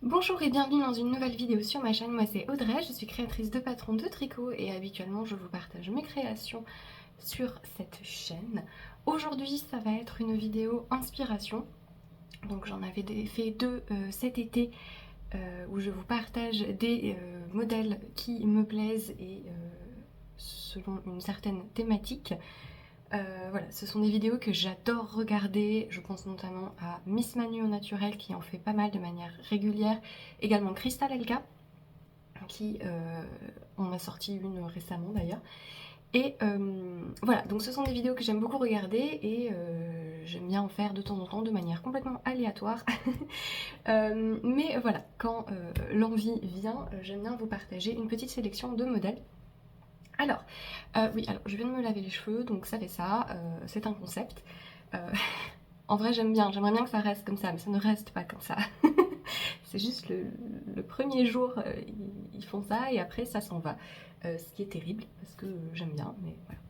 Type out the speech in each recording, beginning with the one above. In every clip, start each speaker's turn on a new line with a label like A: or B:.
A: Bonjour et bienvenue dans une nouvelle vidéo sur ma chaîne, moi c'est Audrey, je suis créatrice de patrons de tricot et habituellement je vous partage mes créations sur cette chaîne. Aujourd'hui ça va être une vidéo inspiration, donc j'en avais fait deux cet été où je vous partage des modèles qui me plaisent et selon une certaine thématique. Voilà, ce sont des vidéos que j'adore regarder, je pense notamment à Miss Manu au naturel qui en fait pas mal de manière régulière, également Crystal Elka qui en a sorti une récemment d'ailleurs. Et voilà, donc ce sont des vidéos que j'aime beaucoup regarder et j'aime bien en faire de temps en temps de manière complètement aléatoire. Mais voilà, quand l'envie vient, j'aime bien vous partager une petite sélection de modèles. Alors, oui, alors je viens de me laver les cheveux, donc ça fait ça, c'est un concept. Euh, en vrai j'aimerais bien que ça reste comme ça, mais ça ne reste pas comme ça. C'est juste le premier jour, ils font ça et après ça s'en va. Ce qui est terrible, parce que j'aime bien, mais voilà.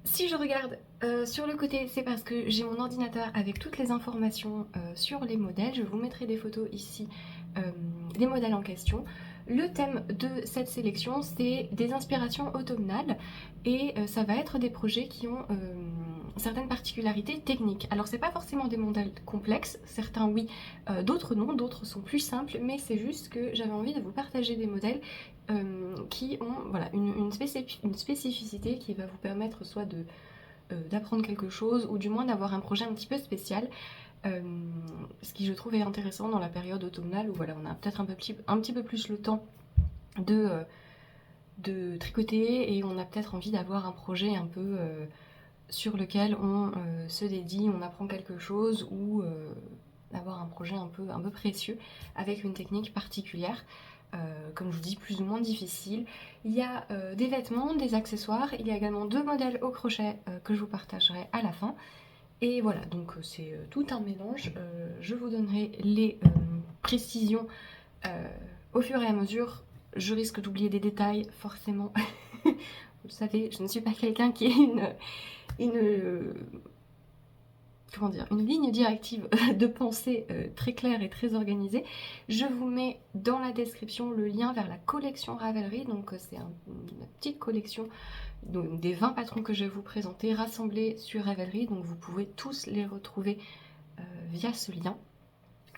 A: Si je regarde sur le côté, c'est parce que j'ai mon ordinateur avec toutes les informations sur les modèles. Je vous mettrai des photos ici des modèles en question. Le thème de cette sélection, c'est des inspirations automnales et ça va être des projets qui ont certaines particularités techniques. Alors c'est pas forcément des modèles complexes, certains oui, d'autres non, d'autres sont plus simples, mais c'est juste que j'avais envie de vous partager des modèles qui ont voilà, une spécificité qui va vous permettre soit d'apprendre quelque chose ou du moins d'avoir un projet un petit peu spécial. Ce qui je trouve est intéressant dans la période automnale où voilà, on a peut-être un petit peu plus le temps de tricoter et on a peut-être envie d'avoir un projet un peu sur lequel on se dédie, on apprend quelque chose ou d'avoir un projet un peu précieux avec une technique particulière. Comme je vous dis, plus ou moins difficile. Il y a des vêtements, des accessoires, il y a également deux modèles au crochet que je vous partagerai à la fin. Et voilà, donc c'est tout un mélange. Je vous donnerai les précisions au fur et à mesure. Je risque d'oublier des détails, forcément. Vous le savez, je ne suis pas quelqu'un qui ait une comment dire, une ligne directive de pensée très claire et très organisée. Je vous mets dans la description le lien vers la collection Ravelry, donc c'est une petite collection donc, des 20 patrons que je vais vous présenter rassemblés sur Ravelry, donc vous pouvez tous les retrouver via ce lien.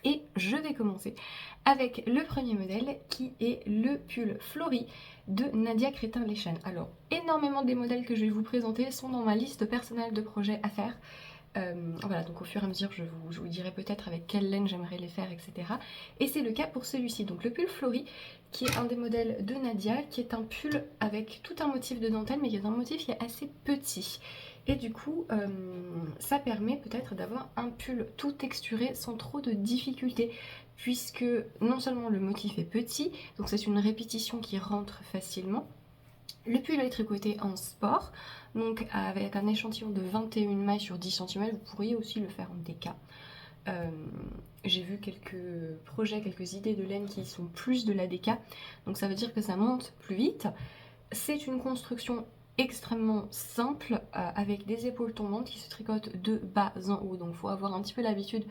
A: Et je vais commencer avec le premier modèle qui est le pull Flory de Nadia Crétin-Leschan. Alors, énormément des modèles que je vais vous présenter sont dans ma liste personnelle de projets à faire. Voilà, donc au fur et à mesure, je vous dirai peut-être avec quelle laine j'aimerais les faire, etc. Et c'est le cas pour celui-ci. Donc le pull Flory, qui est un des modèles de Nadia, qui est un pull avec tout un motif de dentelle, mais qui est un motif qui est assez petit. Et du coup, ça permet peut-être d'avoir un pull tout texturé sans trop de difficultés, puisque non seulement le motif est petit, donc c'est une répétition qui rentre facilement. Le pull est tricoté en sport, donc avec un échantillon de 21 mailles sur 10 cm, vous pourriez aussi le faire en DK. J'ai vu quelques projets, quelques idées de laine qui sont plus de la DK, donc ça veut dire que ça monte plus vite. C'est une construction extrêmement simple avec des épaules tombantes qui se tricotent de bas en haut, donc il faut avoir un petit peu l'habitude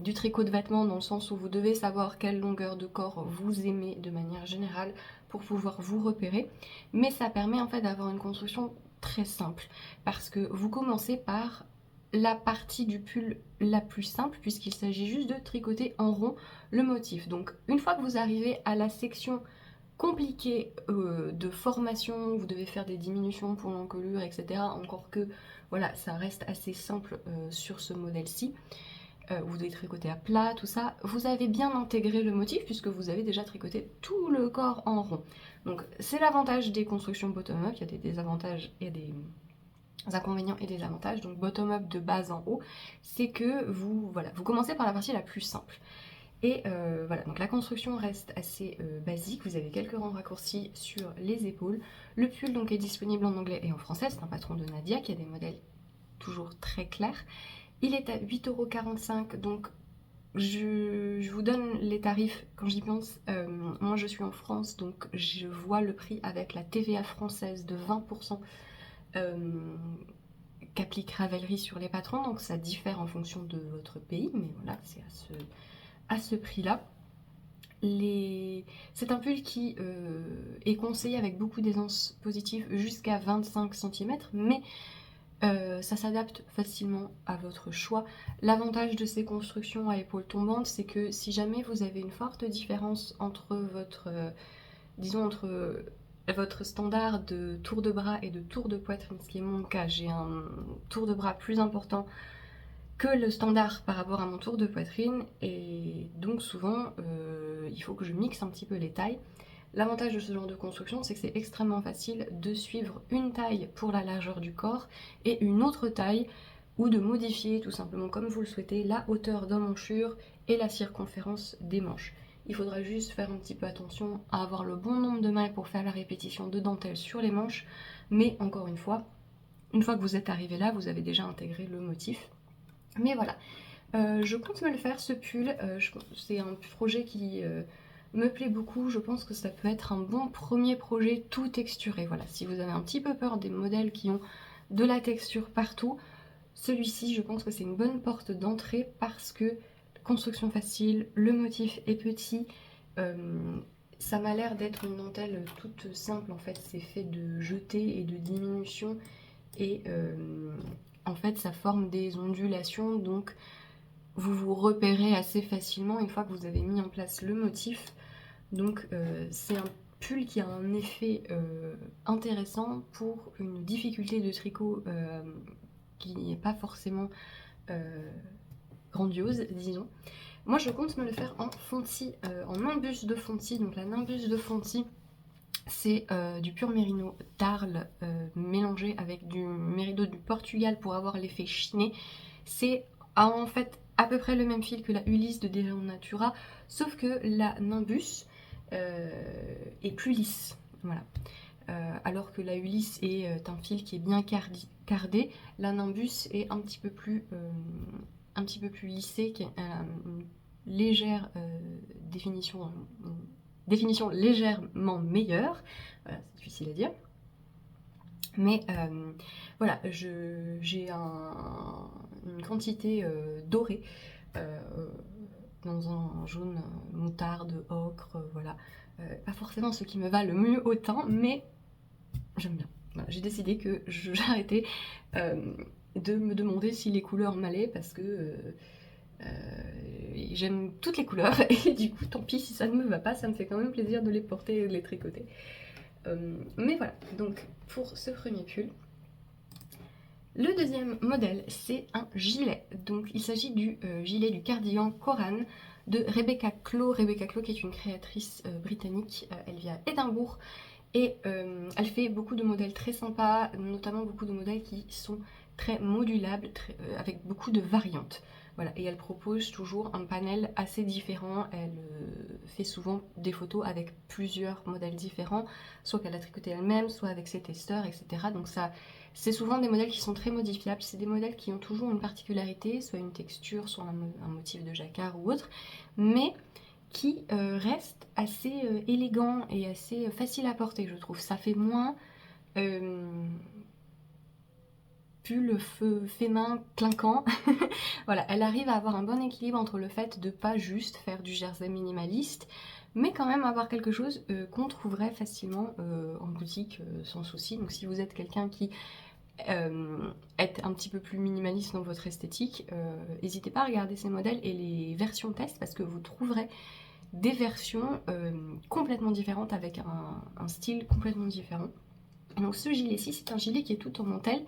A: du tricot de vêtements dans le sens où vous devez savoir quelle longueur de corps vous aimez de manière générale pour pouvoir vous repérer, mais ça permet en fait d'avoir une construction très simple parce que vous commencez par la partie du pull la plus simple puisqu'il s'agit juste de tricoter en rond le motif. Donc une fois que vous arrivez à la section compliquée de formation, vous devez faire des diminutions pour l'encolure, etc. Encore que voilà, ça reste assez simple sur ce modèle-ci. Vous devez tricoter à plat, tout ça. Vous avez bien intégré le motif puisque vous avez déjà tricoté tout le corps en rond. Donc c'est l'avantage des constructions bottom-up, il y a des désavantages et des inconvénients et des avantages. Donc bottom-up de bas en haut, c'est que vous commencez par la partie la plus simple. Et voilà, donc la construction reste assez basique, vous avez quelques rangs raccourcis sur les épaules. Le pull donc est disponible en anglais et en français, c'est un patron de Nadia qui a des modèles toujours très clairs. Il est à 8,45 €, donc je vous donne les tarifs quand j'y pense. Moi je suis en France, donc je vois le prix avec la TVA française de 20% qu'applique Ravelry sur les patrons, donc ça diffère en fonction de votre pays, mais voilà, c'est à ce prix-là. C'est un pull qui est conseillé avec beaucoup d'aisance positive jusqu'à 25 cm, mais ça s'adapte facilement à votre choix. L'avantage de ces constructions à épaules tombantes, c'est que si jamais vous avez une forte différence entre disons entre votre standard de tour de bras et de tour de poitrine, ce qui est mon cas, j'ai un tour de bras plus important que le standard par rapport à mon tour de poitrine, et donc souvent il faut que je mixe un petit peu les tailles. L'avantage de ce genre de construction, c'est que c'est extrêmement facile de suivre une taille pour la largeur du corps et une autre taille, ou de modifier tout simplement comme vous le souhaitez la hauteur d'emmanchure et la circonférence des manches. Il faudra juste faire un petit peu attention à avoir le bon nombre de mailles pour faire la répétition de dentelle sur les manches, mais encore une fois que vous êtes arrivé là, vous avez déjà intégré le motif. Mais voilà, je compte me le faire ce pull, c'est un projet qui me plaît beaucoup, je pense que ça peut être un bon premier projet tout texturé. Voilà, si vous avez un petit peu peur des modèles qui ont de la texture partout, celui-ci je pense que c'est une bonne porte d'entrée parce que construction facile, le motif est petit, ça m'a l'air d'être une dentelle toute simple en fait, c'est fait de jetés et de diminution et en fait ça forme des ondulations, donc vous vous repérez assez facilement une fois que vous avez mis en place le motif. Donc c'est un pull qui a un effet intéressant pour une difficulté de tricot qui n'est pas forcément grandiose, disons. Moi je compte me le faire en fonti, en nimbus de fonti. Donc la nimbus de fonti, c'est du pur mérino d'Arles mélangé avec du mérino du Portugal pour avoir l'effet chiné. C'est en fait à peu près le même fil que la Ulysse de Dereon Natura, sauf que la Nimbus est plus lisse. Voilà. Alors que la Ulysse est un fil qui est bien cardé, la Nimbus est un petit peu plus lissée, qui a une légère définition légèrement meilleure. Voilà, c'est difficile à dire. Mais voilà, j'ai une quantité dorée dans un jaune moutarde, ocre, voilà. Pas forcément ce qui me va le mieux au teint, mais j'aime bien. Voilà, j'ai décidé que j'arrêtais de me demander si les couleurs m'allaient parce que j'aime toutes les couleurs et du coup tant pis si ça ne me va pas, ça me fait quand même plaisir de les porter et de les tricoter. Mais voilà, donc pour ce premier pull. Le deuxième modèle, c'est un gilet. Donc il s'agit du gilet du cardigan Coran de Rebecca Clow. Rebecca Clow qui est une créatrice britannique, elle vit à Édimbourg et elle fait beaucoup de modèles très sympas, notamment beaucoup de modèles qui sont très modulables, avec beaucoup de variantes. Voilà, et elle propose toujours un panel assez différent. Elle fait souvent des photos avec plusieurs modèles différents, soit qu'elle a tricoté elle-même, soit avec ses testeurs, etc. Donc ça, c'est souvent des modèles qui sont très modifiables. C'est des modèles qui ont toujours une particularité, soit une texture, soit un motif de jacquard ou autre, mais qui reste assez élégant et assez facile à porter, je trouve. Ça fait moins pull fait main clinquant. Voilà, elle arrive à avoir un bon équilibre entre le fait de pas juste faire du jersey minimaliste, mais quand même avoir quelque chose qu'on trouverait facilement en boutique sans souci. Donc si vous êtes quelqu'un qui est un petit peu plus minimaliste dans votre esthétique, n'hésitez pas à regarder ces modèles et les versions test parce que vous trouverez des versions complètement différentes avec un style complètement différent. Donc ce gilet-ci, c'est un gilet qui est tout en dentelle,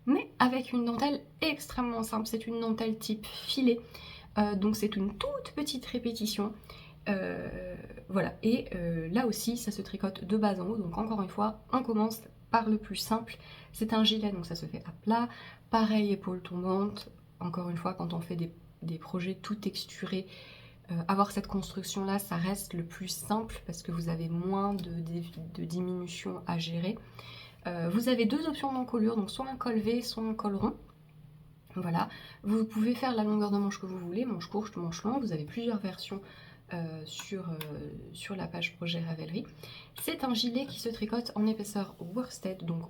A: mais avec une dentelle extrêmement simple. C'est une dentelle type filet, donc c'est une toute petite répétition. Voilà, et là aussi ça se tricote de bas en haut, donc encore une fois on commence par le plus simple. C'est un gilet, donc ça se fait à plat, pareil épaule tombante. Encore une fois, quand on fait des projets tout texturés, avoir cette construction là ça reste le plus simple parce que vous avez moins de diminution à gérer. Vous avez deux options d'encolure, donc soit un col V, soit un col rond. Voilà, vous pouvez faire la longueur de manche que vous voulez, manche courte, manche longue, vous avez plusieurs versions sur la page projet Ravelry. C'est un gilet qui se tricote en épaisseur worsted, donc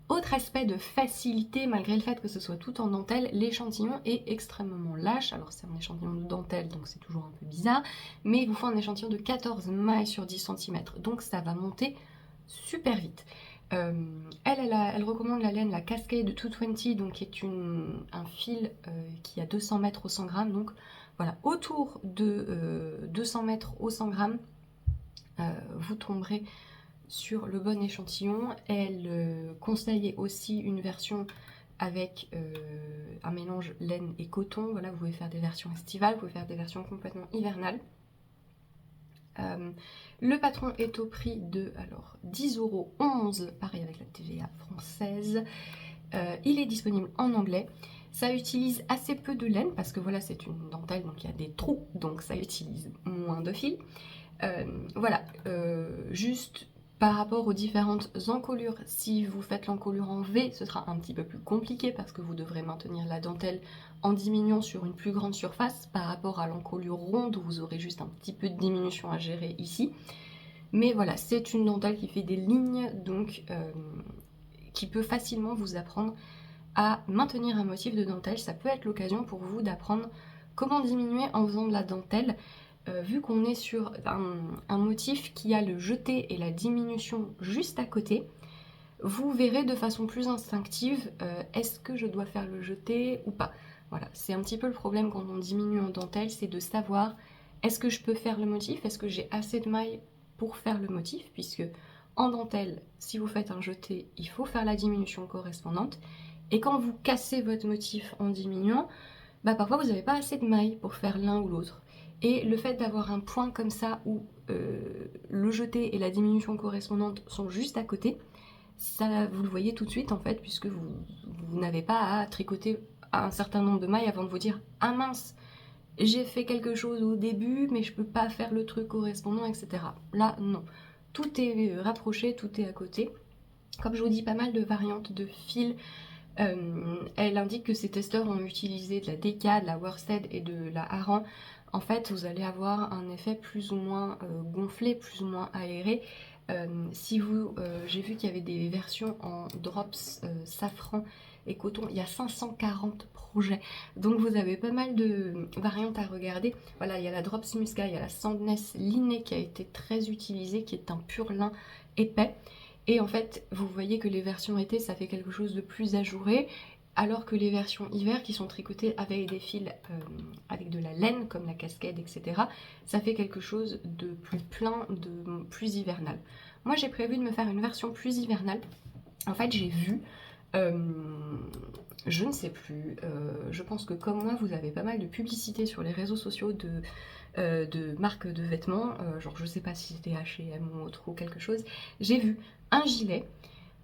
A: Autre aspect de facilité, malgré le fait que ce soit tout en dentelle, l'échantillon est extrêmement lâche. Alors c'est un échantillon de dentelle, donc c'est toujours un peu bizarre, mais il vous faut un échantillon de 14 mailles sur 10 cm, donc ça va monter super vite. Elle recommande la laine, la Cascade 220, donc qui est un fil qui a 200 mètres au 100 grammes, donc voilà, autour de 200 mètres au 100 grammes, vous tomberez sur le bon échantillon. Elle conseille aussi une version avec un mélange laine et coton. Voilà, vous pouvez faire des versions estivales, vous pouvez faire des versions complètement hivernales. Le patron est au prix de 10,11 €, pareil avec la TVA française. Il est disponible en anglais. Ça utilise assez peu de laine parce que voilà, c'est une dentelle, donc il y a des trous, donc ça utilise moins de fil. Voilà, juste par rapport aux différentes encolures, si vous faites l'encolure en V, ce sera un petit peu plus compliqué parce que vous devrez maintenir la dentelle en diminuant sur une plus grande surface par rapport à l'encolure ronde où vous aurez juste un petit peu de diminution à gérer ici. Mais voilà, c'est une dentelle qui fait des lignes, donc qui peut facilement vous apprendre à maintenir un motif de dentelle. Ça peut être l'occasion pour vous d'apprendre comment diminuer en faisant de la dentelle. Vu qu'on est sur un motif qui a le jeté et la diminution juste à côté, vous verrez de façon plus instinctive est-ce que je dois faire le jeté ou pas. Voilà, c'est un petit peu le problème quand on diminue en dentelle, c'est de savoir est-ce que je peux faire le motif, est-ce que j'ai assez de mailles pour faire le motif, puisque en dentelle, si vous faites un jeté, il faut faire la diminution correspondante, et quand vous cassez votre motif en diminuant, parfois vous n'avez pas assez de mailles pour faire l'un ou l'autre. Et le fait d'avoir un point comme ça où le jeté et la diminution correspondante sont juste à côté, ça vous le voyez tout de suite en fait, puisque vous n'avez pas à tricoter un certain nombre de mailles avant de vous dire « Ah mince, j'ai fait quelque chose au début, mais je peux pas faire le truc correspondant, etc. » Là, non. Tout est rapproché, tout est à côté. Comme je vous dis, pas mal de variantes de fils. Elle indique que ces testeurs ont utilisé de la Deka, de la Worsted et de la Aran. En fait, vous allez avoir un effet plus ou moins gonflé, plus ou moins aéré. J'ai vu qu'il y avait des versions en drops safran et coton, il y a 540 projets, donc vous avez pas mal de variantes à regarder. Voilà, il y a la drops musca, il y a la sandness linnée qui a été très utilisée, qui est un pur lin épais. Et en fait, vous voyez que les versions été, ça fait quelque chose de plus ajouré, alors que les versions hiver qui sont tricotées avec des fils, avec de la laine, comme la cascade, etc., ça fait quelque chose de plus plein, de plus hivernal. Moi, j'ai prévu de me faire une version plus hivernale. En fait, j'ai vu, je ne sais plus, je pense que comme moi, vous avez pas mal de publicités sur les réseaux sociaux de marques de vêtements, genre je sais pas si c'était H&M ou autre ou quelque chose. J'ai vu un gilet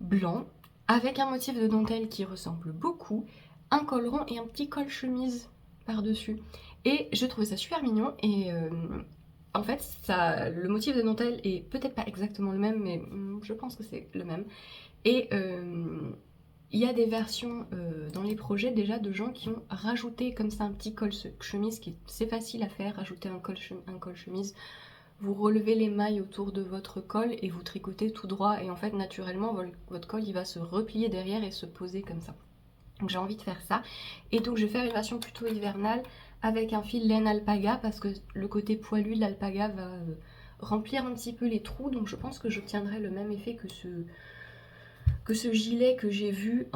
A: blanc avec un motif de dentelle qui ressemble beaucoup, un col rond et un petit col chemise par-dessus. Et je trouvais ça super mignon et en fait le motif de dentelle est peut-être pas exactement le même, mais je pense que c'est le même. Et il y a des versions dans les projets déjà de gens qui ont rajouté comme ça un petit col chemise, c'est facile à faire, rajouter un col chemise. Vous relevez les mailles autour de votre col et vous tricotez tout droit, et en fait naturellement votre col il va se replier derrière et se poser comme ça. Donc j'ai envie de faire ça, et donc je vais faire une version plutôt hivernale avec un fil laine alpaga parce que le côté poilu de l'alpaga va remplir un petit peu les trous, donc je pense que j'obtiendrai le même effet que ce gilet que j'ai vu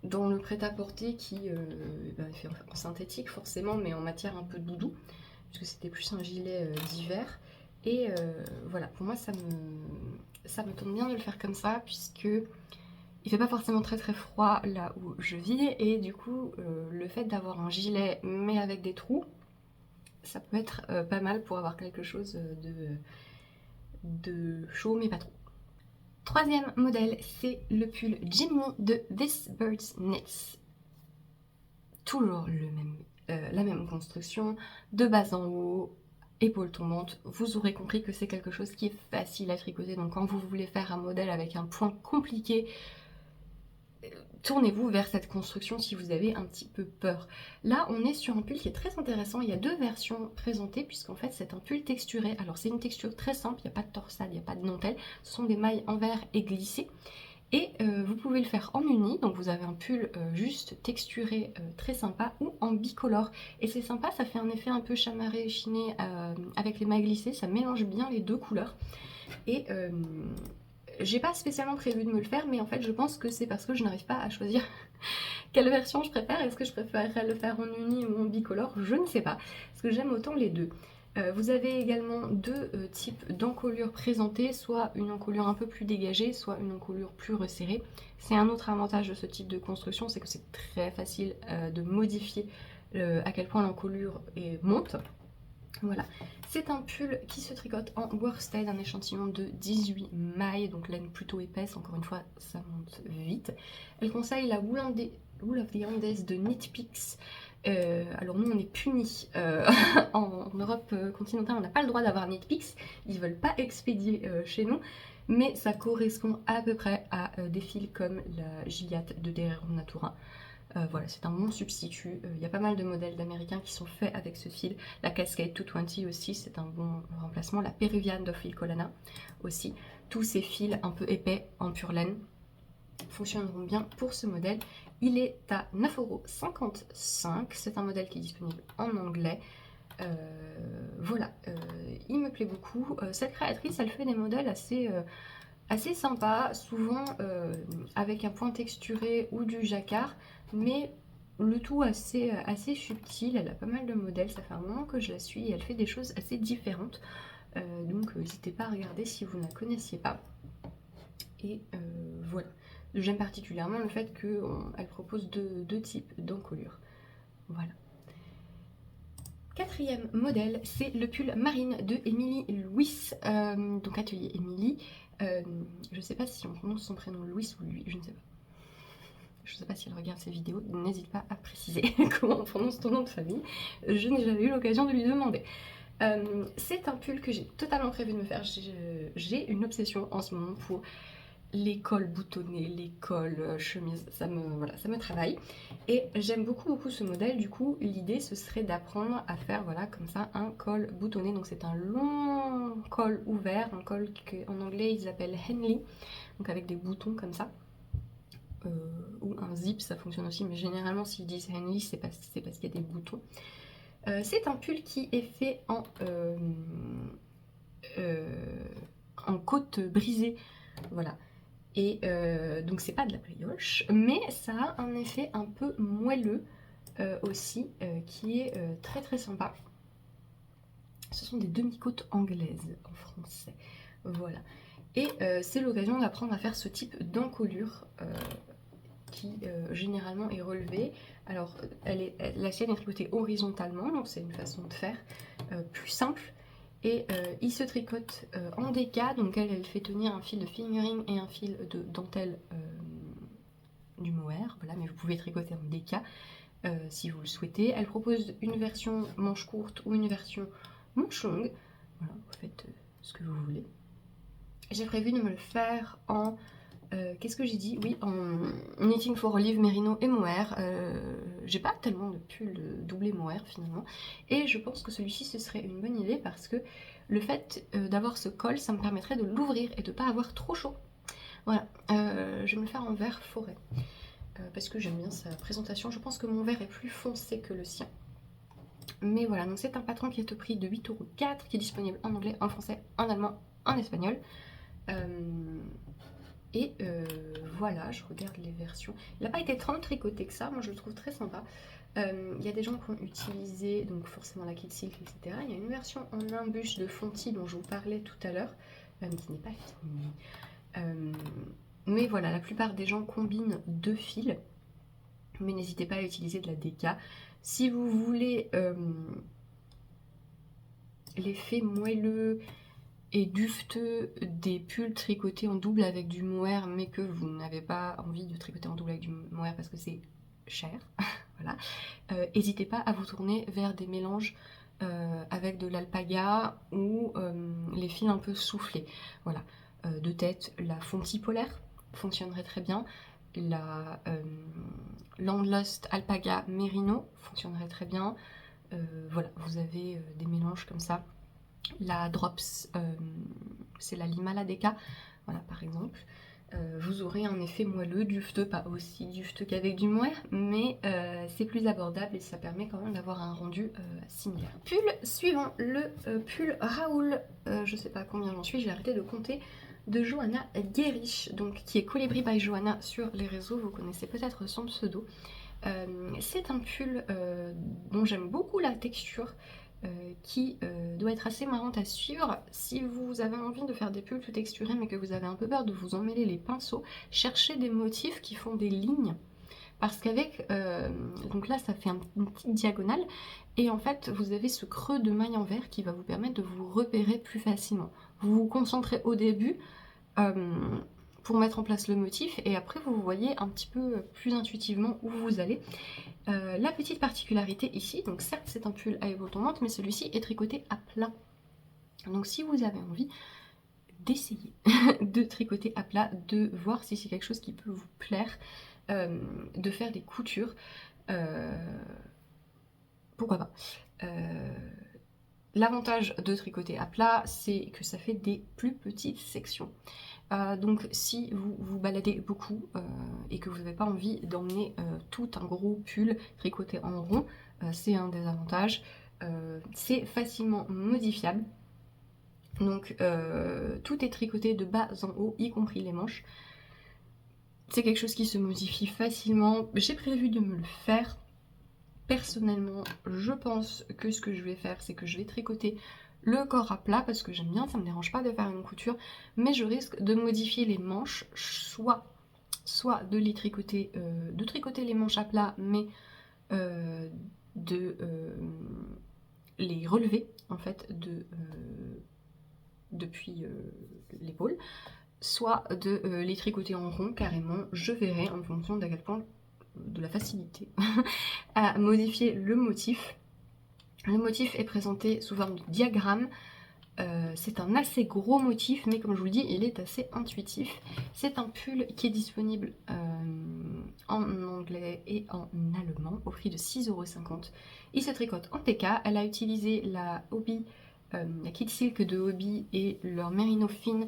A: dans le prêt-à-porter qui est fait en synthétique forcément, mais en matière un peu doudou, puisque c'était plus un gilet d'hiver. Et voilà, pour moi ça me tombe bien de le faire comme ça, puisque il fait pas forcément très très froid là où je vis, et du coup le fait d'avoir un gilet mais avec des trous, ça peut être pas mal pour avoir quelque chose de chaud mais pas trop. Troisième modèle, c'est le pull Jimmy de This Bird's Knits. Toujours la même construction, de bas en haut, épaules tombantes. Vous aurez compris que c'est quelque chose qui est facile à tricoter, donc quand vous voulez faire un modèle avec un point compliqué, tournez-vous vers cette construction si vous avez un petit peu peur. Là, on est sur un pull qui est très intéressant. Il y a deux versions présentées, puisqu'en fait, c'est un pull texturé. Alors, c'est une texture très simple, il n'y a pas de torsade, il n'y a pas de dentelle. Ce sont des mailles en verre et glissées. Et vous pouvez le faire en uni, donc vous avez un pull juste texturé, très sympa, ou en bicolore. Et c'est sympa, ça fait un effet un peu chamarré chiné avec les mailles glissées, ça mélange bien les deux couleurs. Et j'ai pas spécialement prévu de me le faire, mais en fait je pense que c'est parce que je n'arrive pas à choisir quelle version je préfère. Est-ce que je préférerais le faire en uni ou en bicolore? Je ne sais pas, parce que j'aime autant les deux. Vous avez également deux types d'encolure présentés, soit une encolure un peu plus dégagée, soit une encolure plus resserrée. C'est un autre avantage de ce type de construction, c'est que c'est très facile de modifier à quel point l'encolure monte. Voilà, c'est un pull qui se tricote en worsted, un échantillon de 18 mailles, donc laine plutôt épaisse, encore une fois ça monte vite. Elle conseille la Wool of the Andes de Knitpicks. Alors nous on est punis en Europe continentale, on n'a pas le droit d'avoir Knitpicks, ils ne veulent pas expédier chez nous, mais ça correspond à peu près à des fils comme la Gilliatt de Derero Natura. Voilà, c'est un bon substitut. Il y a pas mal de modèles d'américains qui sont faits avec ce fil. La Cascade 220 aussi, c'est un bon remplacement. La Péruviane de Phil Colana aussi. Tous ces fils un peu épais en pure laine fonctionneront bien pour ce modèle. Il est à 9,55 €. C'est un modèle qui est disponible en anglais. Voilà, il me plaît beaucoup. Cette créatrice, elle fait des modèles assez sympas, souvent avec un point texturé ou du jacquard, mais le tout assez subtil. Elle a pas mal de modèles, ça fait un moment que je la suis et elle fait des choses assez différentes. Donc n'hésitez pas à regarder si vous ne la connaissiez pas. Et voilà. J'aime particulièrement le fait qu'elle propose deux types d'encolures. Voilà. Quatrième modèle, c'est le pull marine de Émilie Louis, donc Atelier Émilie. Je ne sais pas si on prononce son prénom Louis ou lui, je ne sais pas. Je ne sais pas si elle regarde ces vidéos, n'hésite pas à préciser comment on prononce ton nom de famille. Je n'ai jamais eu l'occasion de lui demander. C'est un pull que j'ai totalement prévu de me faire. J'ai une obsession en ce moment pour les cols boutonnés, les cols chemises, ça me travaille. Et j'aime beaucoup ce modèle. Du coup, l'idée ce serait d'apprendre à faire voilà comme ça un col boutonné. Donc c'est un long col ouvert, un col qu'en anglais ils appellent Henley, donc avec des boutons comme ça. Ou un zip, ça fonctionne aussi, mais généralement s'ils disent Henley, c'est parce qu'il y a des boutons. C'est un pull qui est fait en côte brisée, voilà. Et donc c'est pas de la brioche, mais ça a un effet un peu moelleux aussi, qui est très sympa. Ce sont des demi-côtes anglaises en français, voilà. Et c'est l'occasion d'apprendre à faire ce type d'encolure qui généralement est relevée. Alors la sienne est tricotée horizontalement, donc c'est une façon de faire plus simple. Et il se tricote en déca, donc elle fait tenir un fil de fingering et un fil de dentelle du mohair, voilà, mais vous pouvez tricoter en déca si vous le souhaitez. Elle propose une version manche courte ou une version manche longue, voilà, vous faites ce que vous voulez. J'ai prévu de me le faire en qu'est-ce que j'ai dit? Oui, en Knitting for Olive, Merino et mohair. J'ai pas tellement de pulls doublés mohair finalement. Et je pense que celui-ci ce serait une bonne idée parce que le fait d'avoir ce col, ça me permettrait de l'ouvrir et de pas avoir trop chaud. Voilà, je vais me le faire en vert forêt. Parce que j'aime bien sa présentation. Je pense que mon vert est plus foncé que le sien. Mais voilà, donc c'est un patron qui est au prix de 8,04 €, qui est disponible en anglais, en français, en allemand, en espagnol. Et voilà, je regarde les versions. Il n'a pas été tant tricoté que ça, moi je le trouve très sympa. Il y a des gens qui ont utilisé donc forcément la kit silk, etc. Il y a une version en imbûche de Fonty dont je vous parlais tout à l'heure, qui n'est pas finie. Mais voilà, la plupart des gens combinent deux fils, mais n'hésitez pas à utiliser de la déca. Si vous voulez l'effet moelleux et dufteux des pulls tricotés en double avec du mohair, mais que vous n'avez pas envie de tricoter en double avec du mohair parce que c'est cher, voilà, n'hésitez pas à vous tourner vers des mélanges avec de l'alpaga ou les fils un peu soufflés. Voilà, de tête, la Fonty polaire fonctionnerait très bien. La Landlust Alpaga Merino fonctionnerait très bien. Voilà, vous avez des mélanges comme ça. La Drops, c'est la Lima La Deca, voilà par exemple. Vous aurez un effet moelleux, dufteux, pas aussi dufteux qu'avec du mohair, mais c'est plus abordable et ça permet quand même d'avoir un rendu similaire. Pull suivant, le pull Raoul, je sais pas combien j'en suis, j'ai arrêté de compter, de Johanna Guerich, donc qui est Colibri by Johanna sur les réseaux, vous connaissez peut-être son pseudo. C'est un pull dont j'aime beaucoup la texture, qui doit être assez marrante à suivre. Si vous avez envie de faire des pulls tout texturés mais que vous avez un peu peur de vous emmêler les pinceaux, cherchez des motifs qui font des lignes. Parce qu'avec, donc là ça fait une petite diagonale, et en fait vous avez ce creux de maille en vert qui va vous permettre de vous repérer plus facilement. Vous vous concentrez au début pour mettre en place le motif, et après vous voyez un petit peu plus intuitivement où vous allez. La petite particularité ici, donc certes c'est un pull à épaule tombante, mais celui-ci est tricoté à plat. Donc si vous avez envie d'essayer de tricoter à plat, de voir si c'est quelque chose qui peut vous plaire, de faire des coutures, pourquoi pas. L'avantage de tricoter à plat, c'est que ça fait des plus petites sections. Donc si vous vous baladez beaucoup et que vous n'avez pas envie d'emmener tout un gros pull tricoté en rond, c'est un des avantages. C'est facilement modifiable. Donc tout est tricoté de bas en haut, y compris les manches. C'est quelque chose qui se modifie facilement. J'ai prévu de me le faire. Personnellement, je pense que ce que je vais faire, c'est que je vais tricoter le corps à plat parce que j'aime bien, ça me dérange pas de faire une couture, mais je risque de modifier les manches, soit de les tricoter, de tricoter les manches à plat, mais de les relever en fait depuis l'épaule, soit de les tricoter en rond carrément. Je verrai en fonction d'à quel point de la facilité à modifier le motif. Le motif est présenté sous forme de diagramme. C'est un assez gros motif, mais comme je vous le dis, il est assez intuitif. C'est un pull qui est disponible en anglais et en allemand au prix de 6,50 €. Il se tricote en TK. Elle a utilisé la Hobbii, la Kid Silk de Hobbii et leur Merino Fine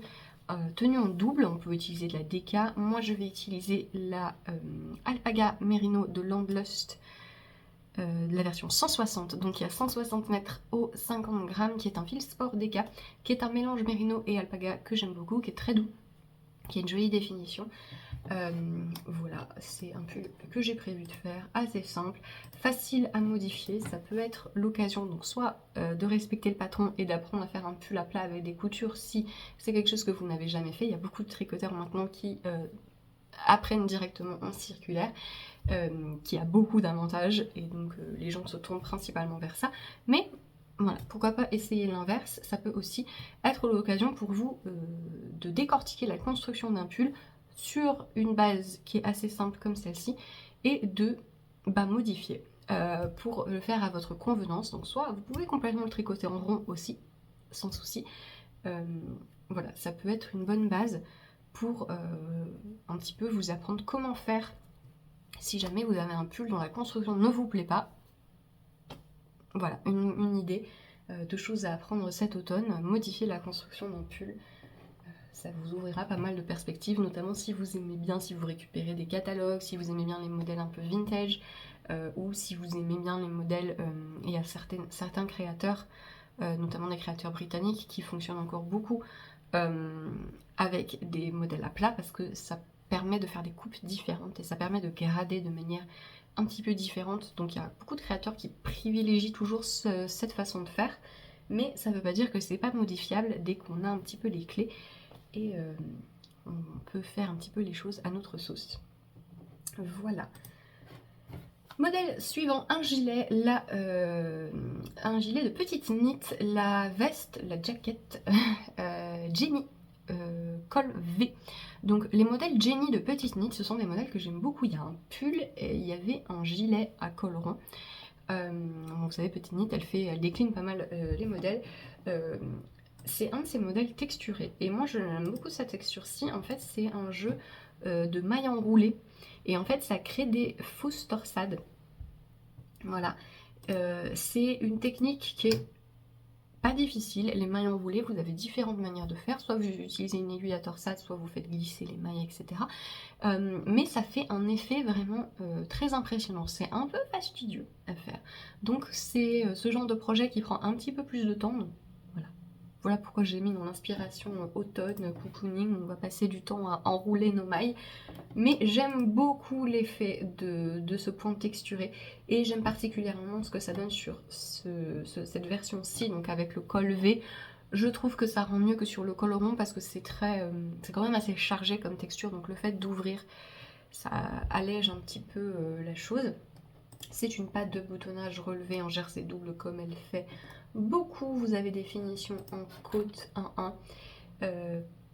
A: tenue en double. On peut utiliser de la DK. Moi, je vais utiliser la Alpaga Merino de Landlust, la version 160, donc il y a 160 mètres au 50 grammes, qui est un fil sport DK, qui est un mélange Merino et Alpaga que j'aime beaucoup, qui est très doux, qui a une jolie définition. Voilà, c'est un pull que j'ai prévu de faire, assez simple, facile à modifier. Ça peut être l'occasion donc soit de respecter le patron et d'apprendre à faire un pull à plat avec des coutures si c'est quelque chose que vous n'avez jamais fait. Il y a beaucoup de tricoteurs maintenant qui apprennent directement en circulaire, qui a beaucoup d'avantages, et donc les gens se tournent principalement vers ça. Mais voilà, pourquoi pas essayer l'inverse. Ça peut aussi être l'occasion pour vous de décortiquer la construction d'un pull sur une base qui est assez simple comme celle-ci, et de modifier pour le faire à votre convenance. Donc soit vous pouvez complètement le tricoter en rond aussi, sans souci. Voilà, ça peut être une bonne base pour un petit peu vous apprendre comment faire si jamais vous avez un pull dont la construction ne vous plaît pas. Voilà, une idée de choses à apprendre cet automne. Modifier la construction d'un pull, ça vous ouvrira pas mal de perspectives, notamment si vous aimez bien, si vous récupérez des catalogues, si vous aimez bien les modèles un peu vintage, ou si vous aimez bien les modèles, il y a certains créateurs, notamment des créateurs britanniques, qui fonctionnent encore beaucoup avec des modèles à plat, parce que ça permet de faire des coupes différentes et ça permet de grader de manière un petit peu différente. Donc il y a beaucoup de créateurs qui privilégient toujours cette façon de faire, mais ça ne veut pas dire que c'est pas modifiable dès qu'on a un petit peu les clés, et on peut faire un petit peu les choses à notre sauce. Voilà. Modèle suivant, un gilet, un gilet de petite knit, la veste, la jaquette Jenny col V. Donc les modèles Jenny de petite knit, ce sont des modèles que j'aime beaucoup. Il y a un pull et il y avait un gilet à col rond. Vous savez, petite knit, elle décline pas mal les modèles. C'est un de ces modèles texturés, et moi j'aime beaucoup cette texture-ci. En fait, c'est un jeu de mailles enroulées, et en fait ça crée des fausses torsades. Voilà, c'est une technique qui est pas difficile, les mailles enroulées, vous avez différentes manières de faire, soit vous utilisez une aiguille à torsade, soit vous faites glisser les mailles, etc. Mais ça fait un effet vraiment très impressionnant, c'est un peu fastidieux à faire. Donc c'est ce genre de projet qui prend un petit peu plus de temps, donc voilà. Voilà pourquoi j'ai mis mon inspiration automne, cocooning, on va passer du temps à enrouler nos mailles. Mais j'aime beaucoup l'effet de ce point texturé et j'aime particulièrement ce que ça donne sur cette version-ci, donc avec le col V. Je trouve que ça rend mieux que sur le col rond parce que c'est quand même assez chargé comme texture, donc le fait d'ouvrir, ça allège un petit peu la chose. C'est une pâte de boutonnage relevée en jersey double comme elle fait beaucoup. Vous avez des finitions en côte 1-1.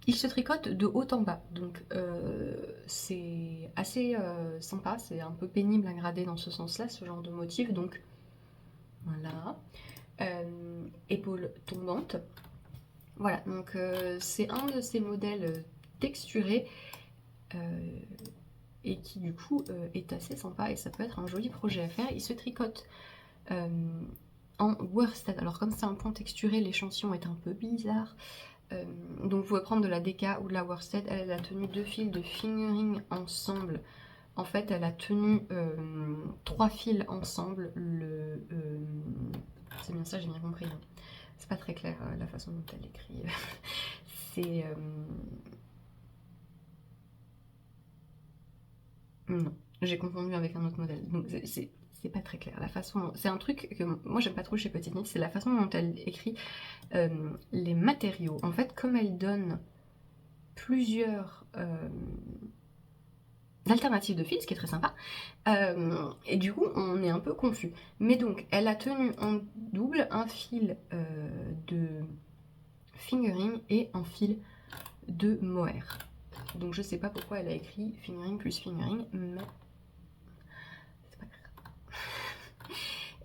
A: Il se tricote de haut en bas, donc c'est assez sympa, c'est un peu pénible à grader dans ce sens-là, ce genre de motif, donc voilà. Épaules tombantes. Voilà, donc c'est un de ces modèles texturés et qui du coup est assez sympa et ça peut être un joli projet à faire. Il se tricote en worsted, alors comme c'est un point texturé, l'échantillon est un peu bizarre. Donc vous pouvez prendre de la DK ou de la worsted. Elle a tenu 2 fils de fingering ensemble. En fait, elle a tenu 3 fils ensemble. C'est bien ça, j'ai bien compris. Hein. C'est pas très clair la façon dont elle écrit. C'est... Non, j'ai confondu avec un autre modèle. Donc c'est pas très clair. La façon, c'est un truc que moi j'aime pas trop chez Petite Knit, c'est la façon dont elle écrit les matériaux. En fait, comme elle donne plusieurs alternatives de fils, ce qui est très sympa, et du coup on est un peu confus. Mais donc elle a tenu en double un fil de fingering et un fil de mohair. Donc je sais pas pourquoi elle a écrit fingering plus fingering, mais c'est pas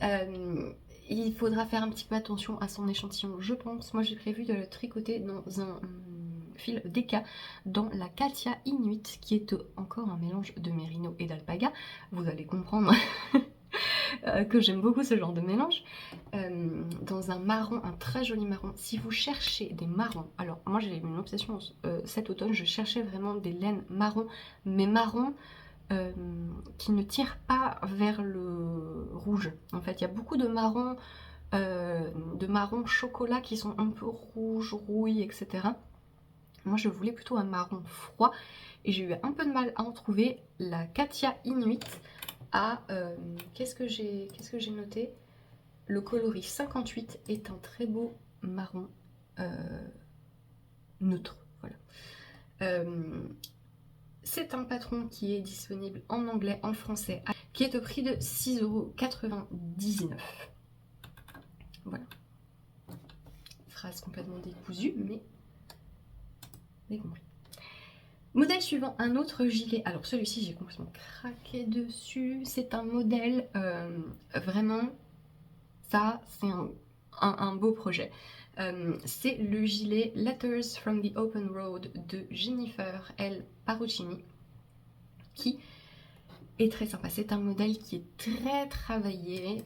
A: grave. Il faudra faire un petit peu attention à son échantillon, je pense. Moi j'ai prévu de le tricoter dans un fil DK dans la Katia Inuit, qui est encore un mélange de mérino et d'alpaga. Vous allez comprendre que j'aime beaucoup ce genre de mélange. Dans un marron, un très joli marron. Si vous cherchez des marrons, alors moi j'ai une obsession cet automne, je cherchais vraiment des laines marron, mais marron qui ne tirent pas vers le rouge. En fait, il y a beaucoup de marrons chocolat qui sont un peu rouges, rouille, etc. Moi, je voulais plutôt un marron froid et j'ai eu un peu de mal à en trouver. La Katia Inuit a... qu'est-ce que j'ai noté? Le coloris 58 est un très beau marron neutre. Voilà. C'est un patron qui est disponible en anglais, en français, qui est au prix de 6,99 €. Voilà. Phrase complètement décousue, mais compris. Modèle suivant, un autre gilet. Alors celui-ci, j'ai complètement craqué dessus. C'est un modèle, vraiment, ça, c'est un beau projet. C'est le gilet Letters from the Open Road de Jennifer L. Parocchini, qui est très sympa. C'est un modèle qui est très travaillé,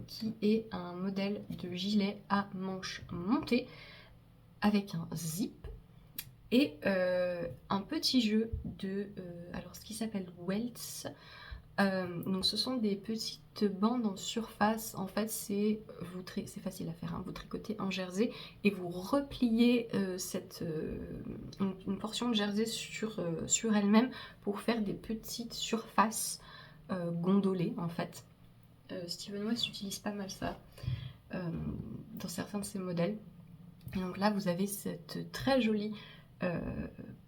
A: qui est un modèle de gilet à manches montées avec un zip et un petit jeu de alors ce qui s'appelle welts. Donc ce sont des petites bandes en surface. En fait c'est facile à faire, hein. Vous tricotez un jersey et vous repliez une portion de jersey sur elle-même pour faire des petites surfaces gondolées en fait. Steven West utilise pas mal ça dans certains de ses modèles. Et donc là vous avez cette très jolie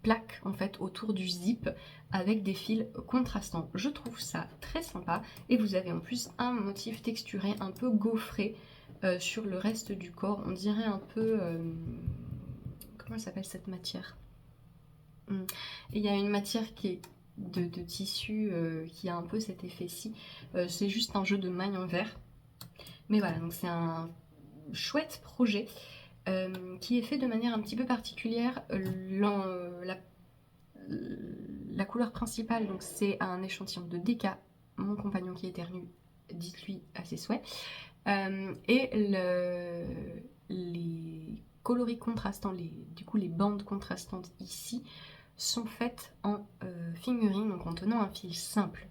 A: plaque en fait autour du zip avec des fils contrastants. Je trouve ça très sympa et vous avez en plus un motif texturé un peu gaufré sur le reste du corps. On dirait un peu... comment elle s'appelle cette matière? Il y a une matière qui est de tissu qui a un peu cet effet-ci. C'est juste un jeu de mailles en verre. Mais voilà, donc c'est un chouette projet. Qui est fait de manière un petit peu particulière. La couleur principale, donc c'est un échantillon de DK, mon compagnon qui éternue, dites-lui à ses souhaits. Et les coloris contrastants, du coup les bandes contrastantes ici, sont faites en fingering, donc en tenant un fil simple.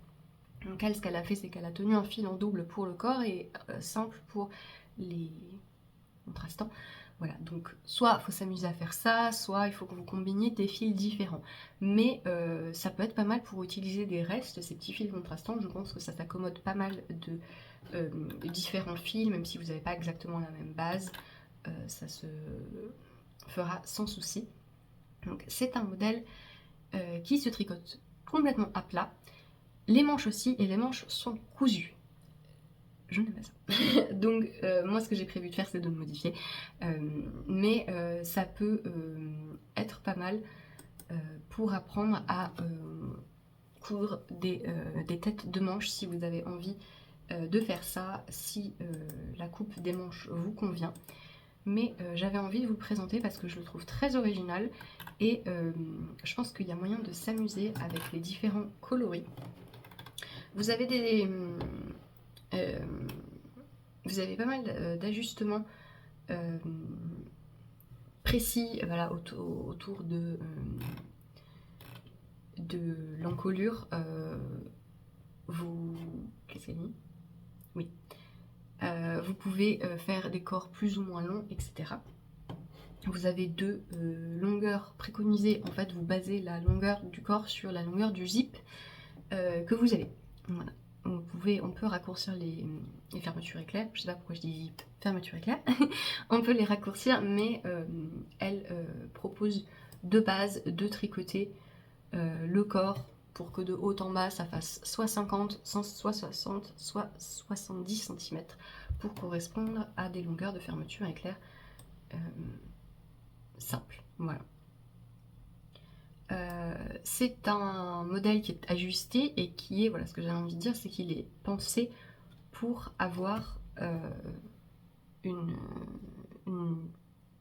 A: Donc elle, ce qu'elle a fait, c'est qu'elle a tenu un fil en double pour le corps et simple pour les contrastants. Voilà, donc soit il faut s'amuser à faire ça, soit il faut que vous combiniez des fils différents. Mais ça peut être pas mal pour utiliser des restes, ces petits fils contrastants. Je pense que ça s'accommode pas mal de différents fils, même si vous n'avez pas exactement la même base. Ça se fera sans souci. Donc c'est un modèle qui se tricote complètement à plat. Les manches aussi, et les manches sont cousues. Je n'aime pas ça. Donc moi ce que j'ai prévu de faire c'est de le modifier. Mais ça peut être pas mal pour apprendre à coudre des têtes de manches si vous avez envie de faire ça, si la coupe des manches vous convient. Mais j'avais envie de vous le présenter parce que je le trouve très original et je pense qu'il y a moyen de s'amuser avec les différents coloris. Vous avez vous avez pas mal d'ajustements précis, voilà, autour de l'encolure. Qu'est-ce qu'elle dit? Oui. Vous pouvez faire des corps plus ou moins longs, etc. Vous avez deux longueurs préconisées. En fait, vous basez la longueur du corps sur la longueur du zip que vous avez. Voilà. On peut raccourcir les fermetures éclairs. Je sais pas pourquoi je dis zip, fermeture éclair. On peut les raccourcir, mais elle propose de base de tricoter le corps pour que de haut en bas ça fasse soit 50, soit 60, soit 70 cm pour correspondre à des longueurs de fermeture éclair simples. Voilà. C'est un modèle qui est ajusté et qui est, voilà, ce que j'avais envie de dire, c'est qu'il est pensé pour avoir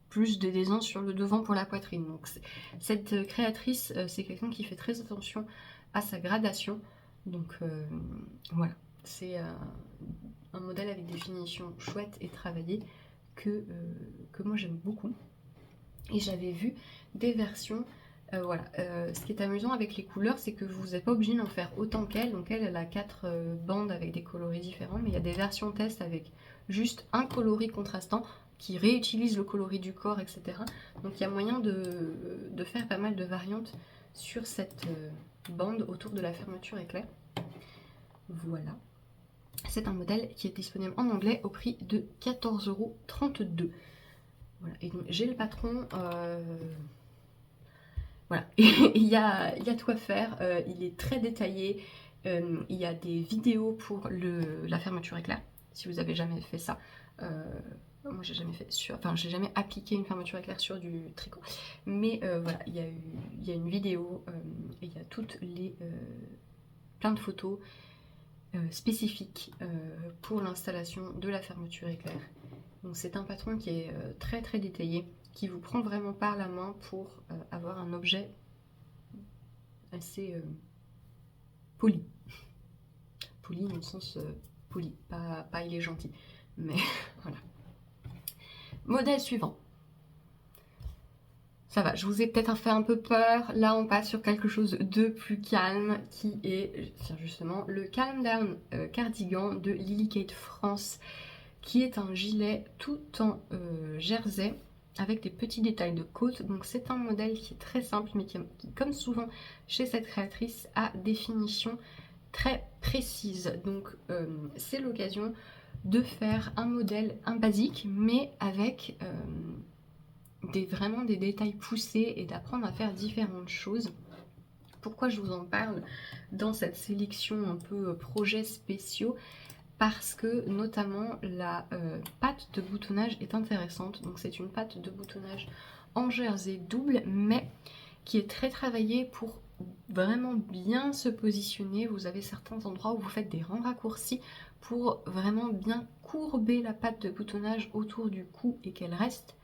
A: plus d'adhésion sur le devant pour la poitrine. Donc cette créatrice, c'est quelqu'un qui fait très attention à sa gradation. Donc voilà, c'est un modèle avec des finitions chouettes et travaillées que moi j'aime beaucoup. Et j'avais vu des versions. Voilà. Ce qui est amusant avec les couleurs, c'est que vous n'êtes pas obligé d'en faire autant qu'elle. Donc elle a 4 bandes avec des coloris différents, mais il y a des versions test avec juste un coloris contrastant qui réutilise le coloris du corps, etc. Donc il y a moyen de faire pas mal de variantes sur cette bande autour de la fermeture éclair. Voilà. C'est un modèle qui est disponible en anglais au prix de 14,32 €. Voilà. Et donc j'ai le patron. Voilà, il y a tout à faire, il est très détaillé, il y a des vidéos pour la fermeture éclair, si vous avez jamais fait ça. Moi j'ai jamais fait j'ai jamais appliqué une fermeture éclair sur du tricot, mais voilà, il y a une vidéo et il y a plein de photos spécifiques pour l'installation de la fermeture éclair. Donc c'est un patron qui est très très détaillé, qui vous prend vraiment par la main pour avoir un objet assez poli. Poli dans le sens poli, pas il est gentil, mais voilà. Modèle suivant. Ça va, je vous ai peut-être fait un peu peur. Là, on passe sur quelque chose de plus calme, qui est justement le Calm Down cardigan de Lily Kate France, qui est un gilet tout en jersey avec des petits détails de côte. Donc c'est un modèle qui est très simple, mais qui, comme souvent chez cette créatrice, a des finitions très précises. Donc c'est l'occasion de faire un modèle, un basique, mais avec vraiment des détails poussés et d'apprendre à faire différentes choses. Pourquoi je vous en parle dans cette sélection un peu projets spéciaux? Parce que notamment la patte de boutonnage est intéressante. Donc c'est une patte de boutonnage en jersey double, mais qui est très travaillée pour vraiment bien se positionner. Vous avez certains endroits où vous faites des rangs raccourcis pour vraiment bien courber la patte de boutonnage autour du cou et qu'elle reste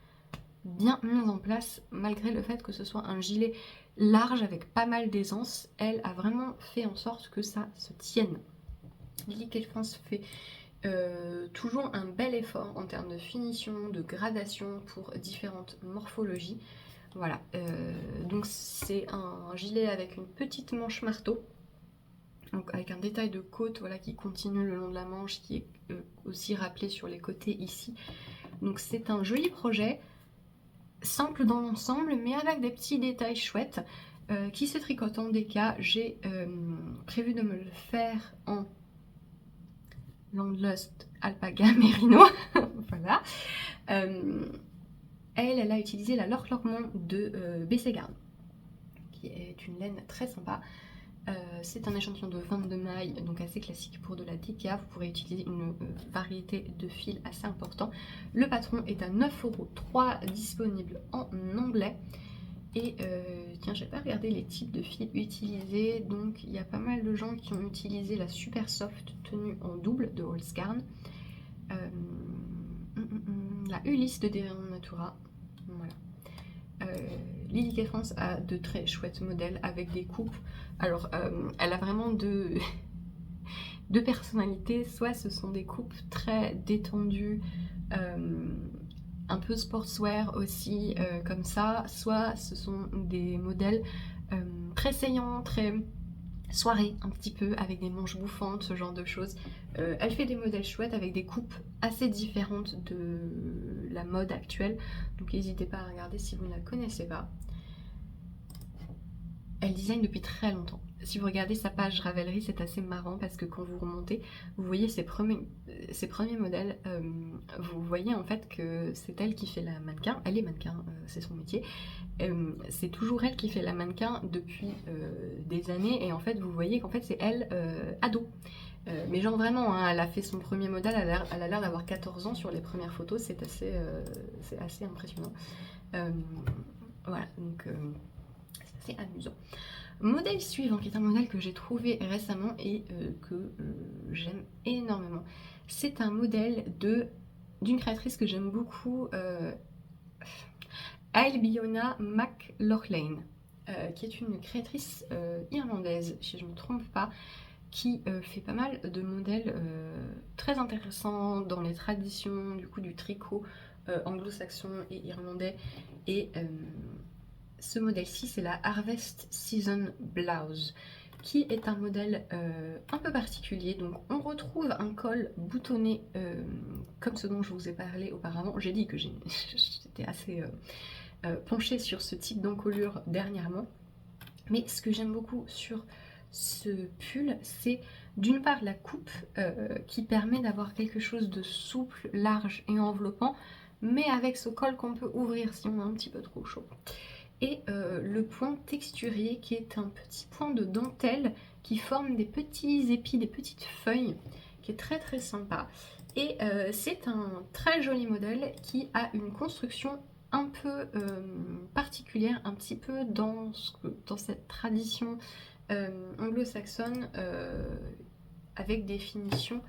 A: bien mise en place, malgré le fait que ce soit un gilet large avec pas mal d'aisance. Elle a vraiment fait en sorte que ça se tienne. Lily Kate France fait Toujours un bel effort en termes de finition, de gradation pour différentes morphologies. Voilà, donc c'est un gilet avec une petite manche marteau, donc avec un détail de côte voilà, qui continue le long de la manche, qui est aussi rappelé sur les côtés ici. Donc c'est un joli projet, simple dans l'ensemble, mais avec des petits détails chouettes, qui se tricotent en DK. J'ai prévu de me le faire en Landlust Alpaga Merino. Voilà. Elle a utilisé la Lork Lorkmont de Bességarn, qui est une laine très sympa. C'est un échantillon de 22 mailles, donc assez classique pour de la DK. Vous pourrez utiliser une variété de fils assez important. Le patron est à 9,03 €, disponible en anglais. Et tiens, j'ai pas regardé les types de fils utilisés, donc il y a pas mal de gens qui ont utilisé la Super Soft tenue en double de Holzgarn, la Ulysse de Derrion Natura, voilà. Lily Kay France a de très chouettes modèles avec des coupes. Alors, elle a vraiment deux personnalités. Soit ce sont des coupes très détendues, un peu sportswear aussi, comme ça. Soit ce sont des modèles très saillants, très soirée un petit peu, avec des manches bouffantes, ce genre de choses. Elle fait des modèles chouettes avec des coupes assez différentes de la mode actuelle, donc n'hésitez pas à regarder si vous ne la connaissez pas. Elle design depuis très longtemps. Si vous regardez sa page Ravelry, c'est assez marrant parce que quand vous remontez, vous voyez ses premiers modèles, vous voyez en fait que c'est elle qui fait la mannequin. Elle est mannequin, c'est son métier. C'est toujours elle qui fait la mannequin depuis des années, et en fait vous voyez qu'en fait c'est elle ado. Mais genre vraiment, hein, elle a fait son premier modèle, elle a l'air d'avoir 14 ans sur les premières photos, c'est assez impressionnant. Voilà, donc c'est assez amusant. Modèle suivant, qui est un modèle que j'ai trouvé récemment et que j'aime énormément. C'est un modèle d'une créatrice que j'aime beaucoup, Albiona McLaughlin, qui est une créatrice irlandaise, si je ne me trompe pas, qui fait pas mal de modèles très intéressants dans les traditions du tricot anglo-saxon et irlandais. Et ce modèle-ci, c'est la Harvest Season Blouse, qui est un modèle un peu particulier. Donc on retrouve un col boutonné comme ce dont je vous ai parlé auparavant. J'ai dit que j'étais assez penchée sur ce type d'encolure dernièrement. Mais ce que j'aime beaucoup sur ce pull, c'est d'une part la coupe qui permet d'avoir quelque chose de souple, large et enveloppant, mais avec ce col qu'on peut ouvrir si on a un petit peu trop chaud. Et le point texturé qui est un petit point de dentelle qui forme des petits épis, des petites feuilles, qui est très très sympa. Et c'est un très joli modèle qui a une construction un peu particulière, un petit peu dans cette tradition anglo-saxonne, avec des finitions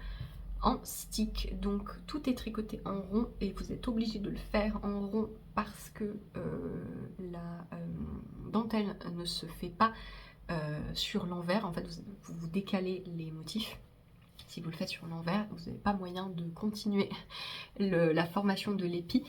A: en stick. Donc tout est tricoté en rond et vous êtes obligé de le faire en rond parce que la dentelle ne se fait pas sur l'envers. En fait, vous décalez les motifs. Si vous le faites sur l'envers, vous n'avez pas moyen de continuer la formation de l'épi.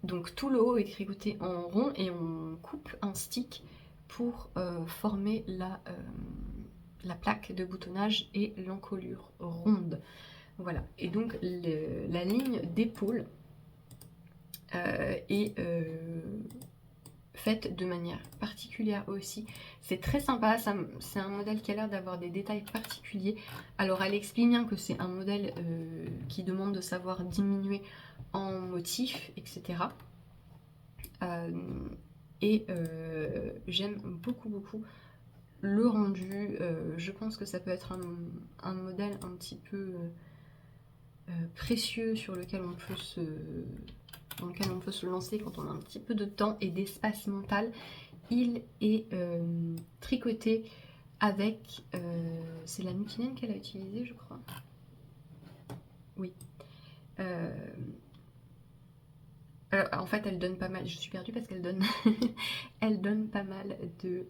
A: Donc tout le haut est tricoté en rond et on coupe un stick pour former la plaque de boutonnage et l'encolure ronde. Voilà, et donc la ligne d'épaule est faite de manière particulière aussi. C'est très sympa, c'est un modèle qui a l'air d'avoir des détails particuliers. Alors elle explique bien que c'est un modèle qui demande de savoir diminuer en motifs, etc. J'aime beaucoup le rendu. Je pense que ça peut être un modèle un petit peu précieux sur lequel on peut se lancer quand on a un petit peu de temps et d'espace mental. Il est tricoté avec c'est la Nutilène qu'elle a utilisée, je crois. Oui. Alors, fait elle donne pas mal, je suis perdue parce qu'elle donne elle donne pas mal de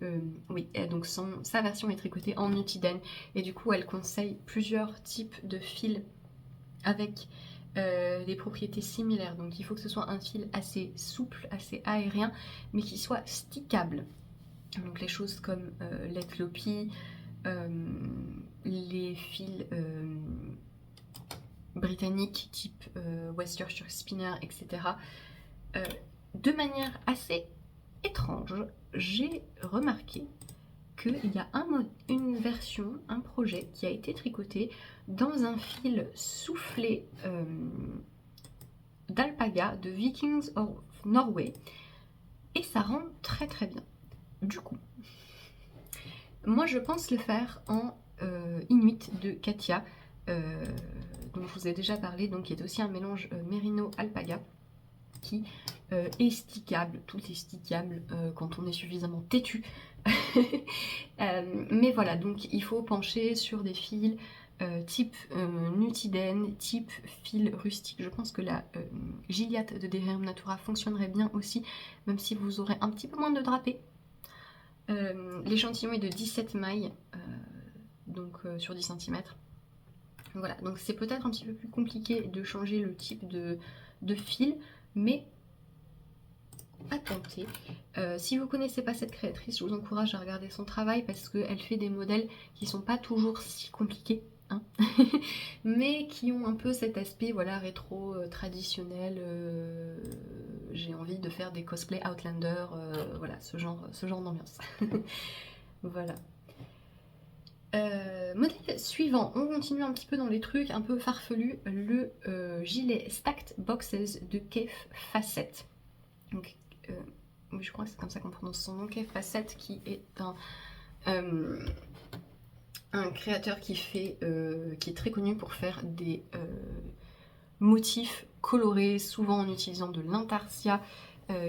A: oui, donc sa version est tricotée en Nutiden et du coup elle conseille plusieurs types de fils avec des propriétés similaires. Donc il faut que ce soit un fil assez souple, assez aérien, mais qui soit stickable. Donc les choses comme l'Ethiopie, les fils britanniques type West Yorkshire Spinner, etc. De manière assez étrange, j'ai remarqué qu'il y a une version, un projet qui a été tricoté dans un fil soufflé d'alpaga de Vikings of Norway et ça rend très très bien. Du coup, moi je pense le faire en Inuit de Katia, dont je vous ai déjà parlé, donc qui est aussi un mélange mérino-alpaga qui est stickable, tout est stickable quand on est suffisamment têtu. Mais voilà, donc il faut pencher sur des fils type Nutiden, type fil rustique. Je pense que la Gilliatt de Devrim Natura fonctionnerait bien aussi, même si vous aurez un petit peu moins de drapé. L'échantillon est de 17 mailles, donc sur 10 cm. Voilà, donc c'est peut-être un petit peu plus compliqué de changer le type de fil, mais à tenter. Si vous ne connaissez pas cette créatrice, je vous encourage à regarder son travail parce qu'elle fait des modèles qui ne sont pas toujours si compliqués, hein, mais qui ont un peu cet aspect voilà, rétro, traditionnel. J'ai envie de faire des cosplays Outlander, voilà, ce genre d'ambiance. Voilà. Modèle suivant, on continue un petit peu dans les trucs un peu farfelus, le gilet Stacked Boxes de Kef Facette. Donc, oui, je crois que c'est comme ça qu'on prononce son nom, Kef Facette, qui est un créateur qui est très connu pour faire des motifs colorés, souvent en utilisant de l'intarsia,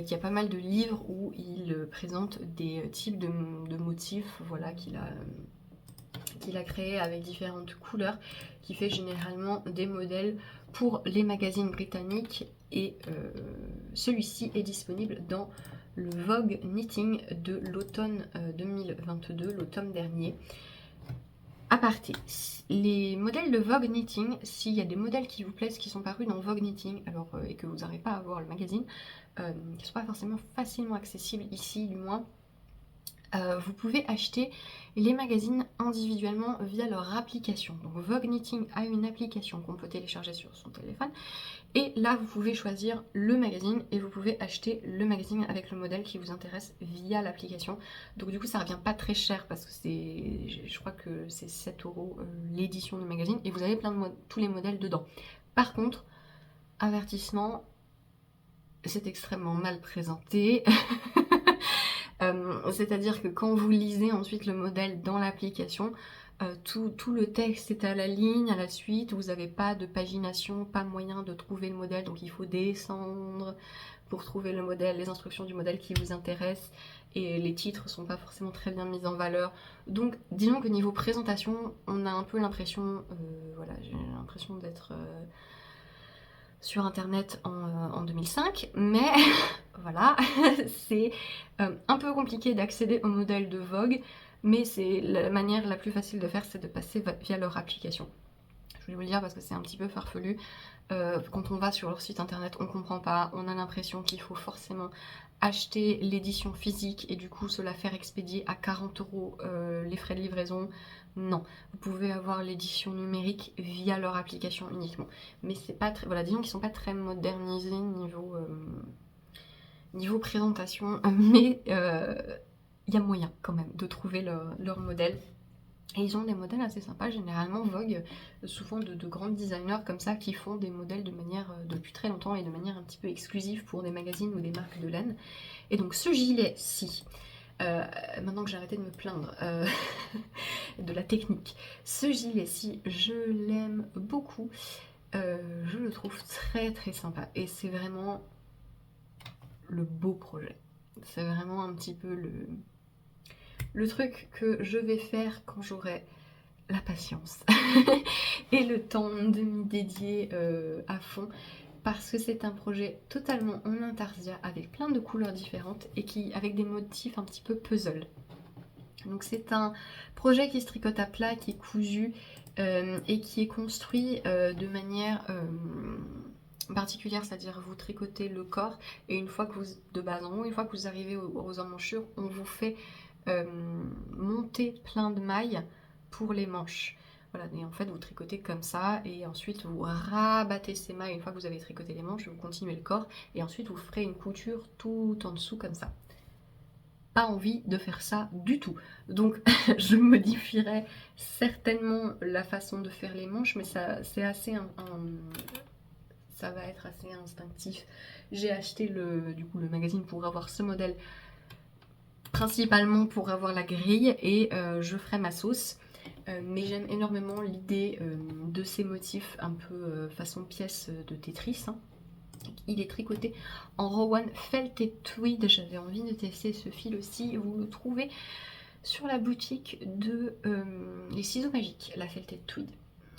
A: qui a pas mal de livres où il présente des types de motifs, voilà, qu'il a créé avec différentes couleurs, qui fait généralement des modèles pour les magazines britanniques et celui-ci est disponible dans le Vogue Knitting de l'automne 2022, l'automne dernier. Aparté, les modèles de Vogue Knitting, s'il y a des modèles qui vous plaisent, qui sont parus dans Vogue Knitting, alors, et que vous n'arrivez pas à voir le magazine, qui ne sont pas forcément facilement accessibles ici du moins, vous pouvez acheter les magazines individuellement via leur application. Donc Vogue Knitting a une application qu'on peut télécharger sur son téléphone et là vous pouvez choisir le magazine et vous pouvez acheter le magazine avec le modèle qui vous intéresse via l'application. Donc du coup ça revient pas très cher parce que je crois que c'est 7 € l'édition du magazine et vous avez tous les modèles dedans. Par contre, avertissement, c'est extrêmement mal présenté. C'est-à-dire que quand vous lisez ensuite le modèle dans l'application, tout le texte est à la ligne, à la suite, vous n'avez pas de pagination, pas moyen de trouver le modèle, donc il faut descendre pour trouver le modèle, les instructions du modèle qui vous intéressent, et les titres sont pas forcément très bien mis en valeur. Donc disons que niveau présentation, on a un peu l'impression, voilà, j'ai l'impression d'être sur internet en 2005, mais voilà, c'est un peu compliqué d'accéder au modèle de Vogue, mais c'est la manière la plus facile de faire, c'est de passer via leur application. Je voulais vous le dire parce que c'est un petit peu farfelu. Quand on va sur leur site internet, on comprend pas, on a l'impression qu'il faut forcément acheter l'édition physique et du coup se la faire expédier à 40 € les frais de livraison. Non, vous pouvez avoir l'édition numérique via leur application uniquement. Mais c'est pas très. Voilà, disons qu'ils sont pas très modernisés niveau présentation, mais il y a moyen quand même de trouver leur modèle. Et ils ont des modèles assez sympas, généralement Vogue, souvent de grands designers comme ça qui font des modèles de manière depuis très longtemps et de manière un petit peu exclusive pour des magazines ou des marques de laine. Et donc ce gilet-ci, maintenant que j'ai arrêté de me plaindre de la technique, ce gilet-ci, je l'aime beaucoup, je le trouve très très sympa et c'est vraiment le beau projet. C'est vraiment un petit peu le truc que je vais faire quand j'aurai la patience et le temps de m'y dédier à fond. parce que c'est un projet totalement en intarsia avec plein de couleurs différentes et avec des motifs un petit peu puzzle. Donc c'est un projet qui se tricote à plat, qui est cousu et qui est construit de manière particulière, c'est-à-dire vous tricotez le corps et une fois que vous, de bas en haut, une fois que vous arrivez aux emmanchures, on vous fait monter plein de mailles pour les manches. Voilà, et en fait vous tricotez comme ça et ensuite vous rabattez ces mailles une fois que vous avez tricoté les manches, vous continuez le corps et ensuite vous ferez une couture tout en dessous comme ça. Pas envie de faire ça du tout. Donc je modifierai certainement la façon de faire les manches, mais ça c'est assez ça va être assez instinctif. J'ai acheté du coup, le magazine pour avoir ce modèle, principalement pour avoir la grille et je ferai ma sauce. Mais j'aime énormément l'idée de ces motifs un peu façon pièce de Tetris. Hein. Il est tricoté en Rowan Felted Tweed. J'avais envie de tester ce fil aussi. Vous le trouvez sur la boutique de les ciseaux magiques, la Felted Tweed.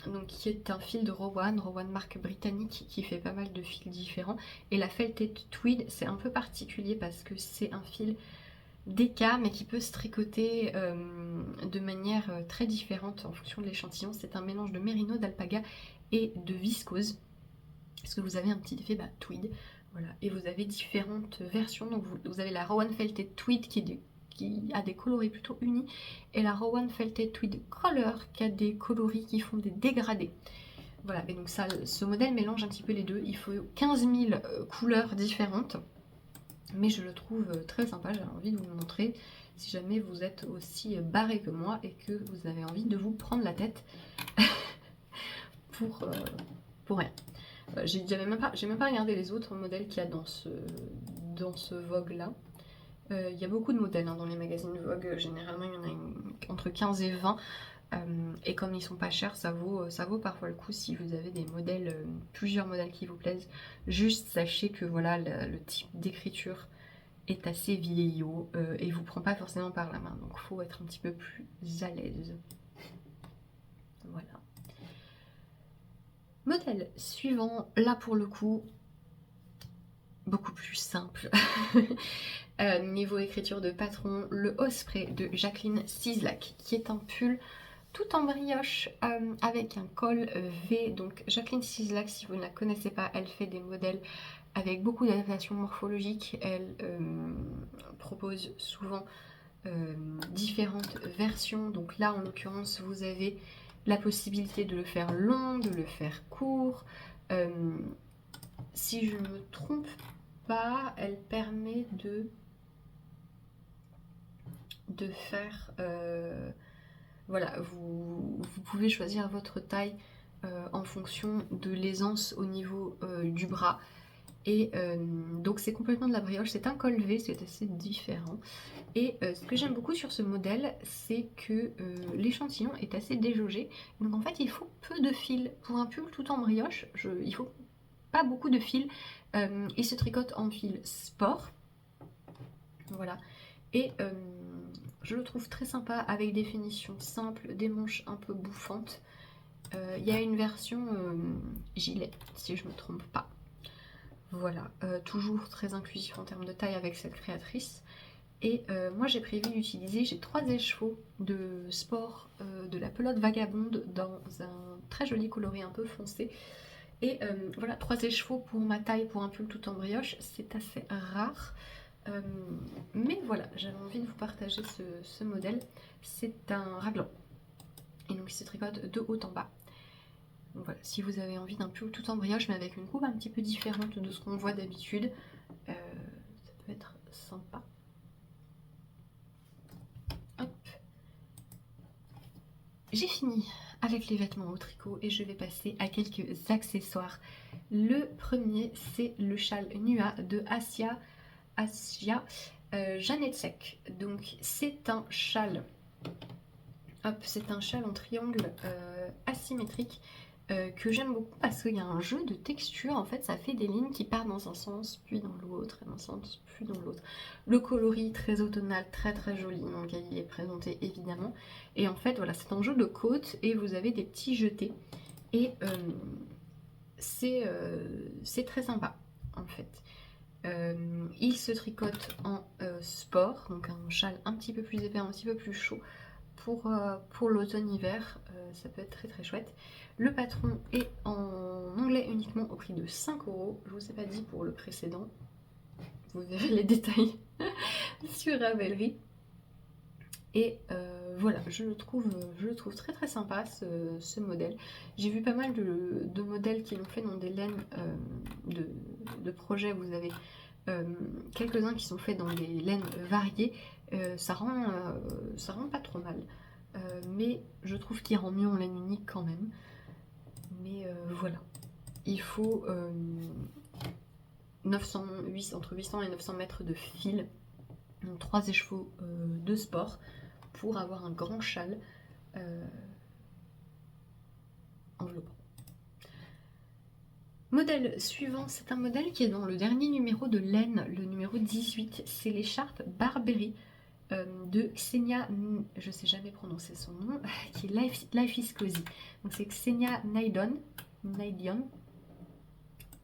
A: Donc qui est un fil de Rowan marque britannique qui fait pas mal de fils différents. Et la Felted Tweed, c'est un peu particulier parce que c'est un fil d'écart mais qui peut se tricoter de manière très différente en fonction de l'échantillon. C'est un mélange de mérino, d'alpaga et de viscose. Parce que vous avez un petit effet tweed, voilà. Et vous avez différentes versions. Donc vous avez la Rowan Felted Tweed qui a des coloris plutôt unis, et la Rowan Felted Tweed Color qui a des coloris qui font des dégradés. Voilà, et donc ça, ce modèle mélange un petit peu les deux. Il faut 15 000 couleurs différentes, mais je le trouve très sympa. J'avais envie de vous le montrer si jamais vous êtes aussi barré que moi et que vous avez envie de vous prendre la tête pour rien. J'ai même pas regardé les autres modèles qu'il y a dans ce Vogue là. Il y a beaucoup de modèles dans les magazines Vogue, généralement il y en a entre 15 et 20 et comme ils sont pas chers, ça vaut parfois le coup si vous avez des modèles, plusieurs modèles qui vous plaisent. Juste sachez que voilà, le type d'écriture est assez vieillot et vous prend pas forcément par la main, donc il faut être un petit peu plus à l'aise. Voilà. Modèle suivant, là pour le coup, beaucoup plus simple. Niveau écriture de patron, le Osprey de Jacqueline Cislac, qui est un pull tout en brioche avec un col V. Donc Jacqueline Cislac, si vous ne la connaissez pas, elle fait des modèles avec beaucoup d'adaptations morphologiques. Elle propose souvent différentes versions. Donc là, en l'occurrence, vous avez la possibilité de le faire long, de le faire court. Si je ne me trompe pas, elle permet de faire... voilà, vous pouvez choisir votre taille en fonction de l'aisance au niveau du bras. Et donc c'est complètement de la brioche, c'est un col V, c'est assez différent. Et ce que j'aime beaucoup sur ce modèle, c'est que l'échantillon est assez déjaugé. Donc en fait il faut peu de fils. Pour un pull tout en brioche, il faut pas beaucoup de fils. Il se tricote en fil sport. Voilà. Et je le trouve très sympa avec des finitions simples, des manches un peu bouffantes. Il y a une version gilet, si je ne me trompe pas. Voilà, toujours très inclusif en termes de taille avec cette créatrice. Et moi j'ai prévu d'utiliser, j'ai 3 écheveaux de sport de la pelote vagabonde dans un très joli coloris un peu foncé. Et voilà, 3 écheveaux pour ma taille, pour un pull tout en brioche, c'est assez rare. Mais voilà, j'avais envie de vous partager ce modèle. C'est un raglan. Et donc il se tricote de haut en bas. Donc voilà, si vous avez envie d'un pull tout en brioche mais avec une coupe un petit peu différente de ce qu'on voit d'habitude, ça peut être sympa. Hop. J'ai fini avec les vêtements au tricot et je vais passer à quelques accessoires. Le premier, c'est le châle Nua de Asia Janecek. Donc c'est un châle. Hop, c'est un châle en triangle asymétrique que j'aime beaucoup parce qu'il y a un jeu de texture. En fait, ça fait des lignes qui partent dans un sens, puis dans l'autre, et dans un sens, puis dans l'autre. Le coloris très automnal, très très joli, donc il est présenté évidemment. Et en fait, voilà, c'est un jeu de côte et vous avez des petits jetés. Et c'est très sympa en fait. Il se tricote en sport, donc un châle un petit peu plus épais, un petit peu plus chaud pour l'automne-hiver, ça peut être très très chouette. Le patron est en anglais uniquement au prix de 5 €. Je vous ai pas dit pour le précédent, vous verrez les détails sur Ravelry. Et voilà, je le trouve très très sympa ce modèle. J'ai vu pas mal de modèles qui l'ont fait dans des laines de projets. Vous avez quelques-uns qui sont faits dans des laines variées. Ça rend pas trop mal. Mais je trouve qu'il rend mieux en laine unique quand même. Mais voilà, il faut entre 800 et 900 mètres de fil, donc 3 écheveaux de sport pour avoir un grand châle enveloppant. Modèle suivant, c'est un modèle qui est dans le dernier numéro de laine, le numéro 18, c'est l'écharpe Barberry de Xenia, je sais jamais prononcer son nom, qui est Life is Cozy. Donc c'est Xenia Naidon.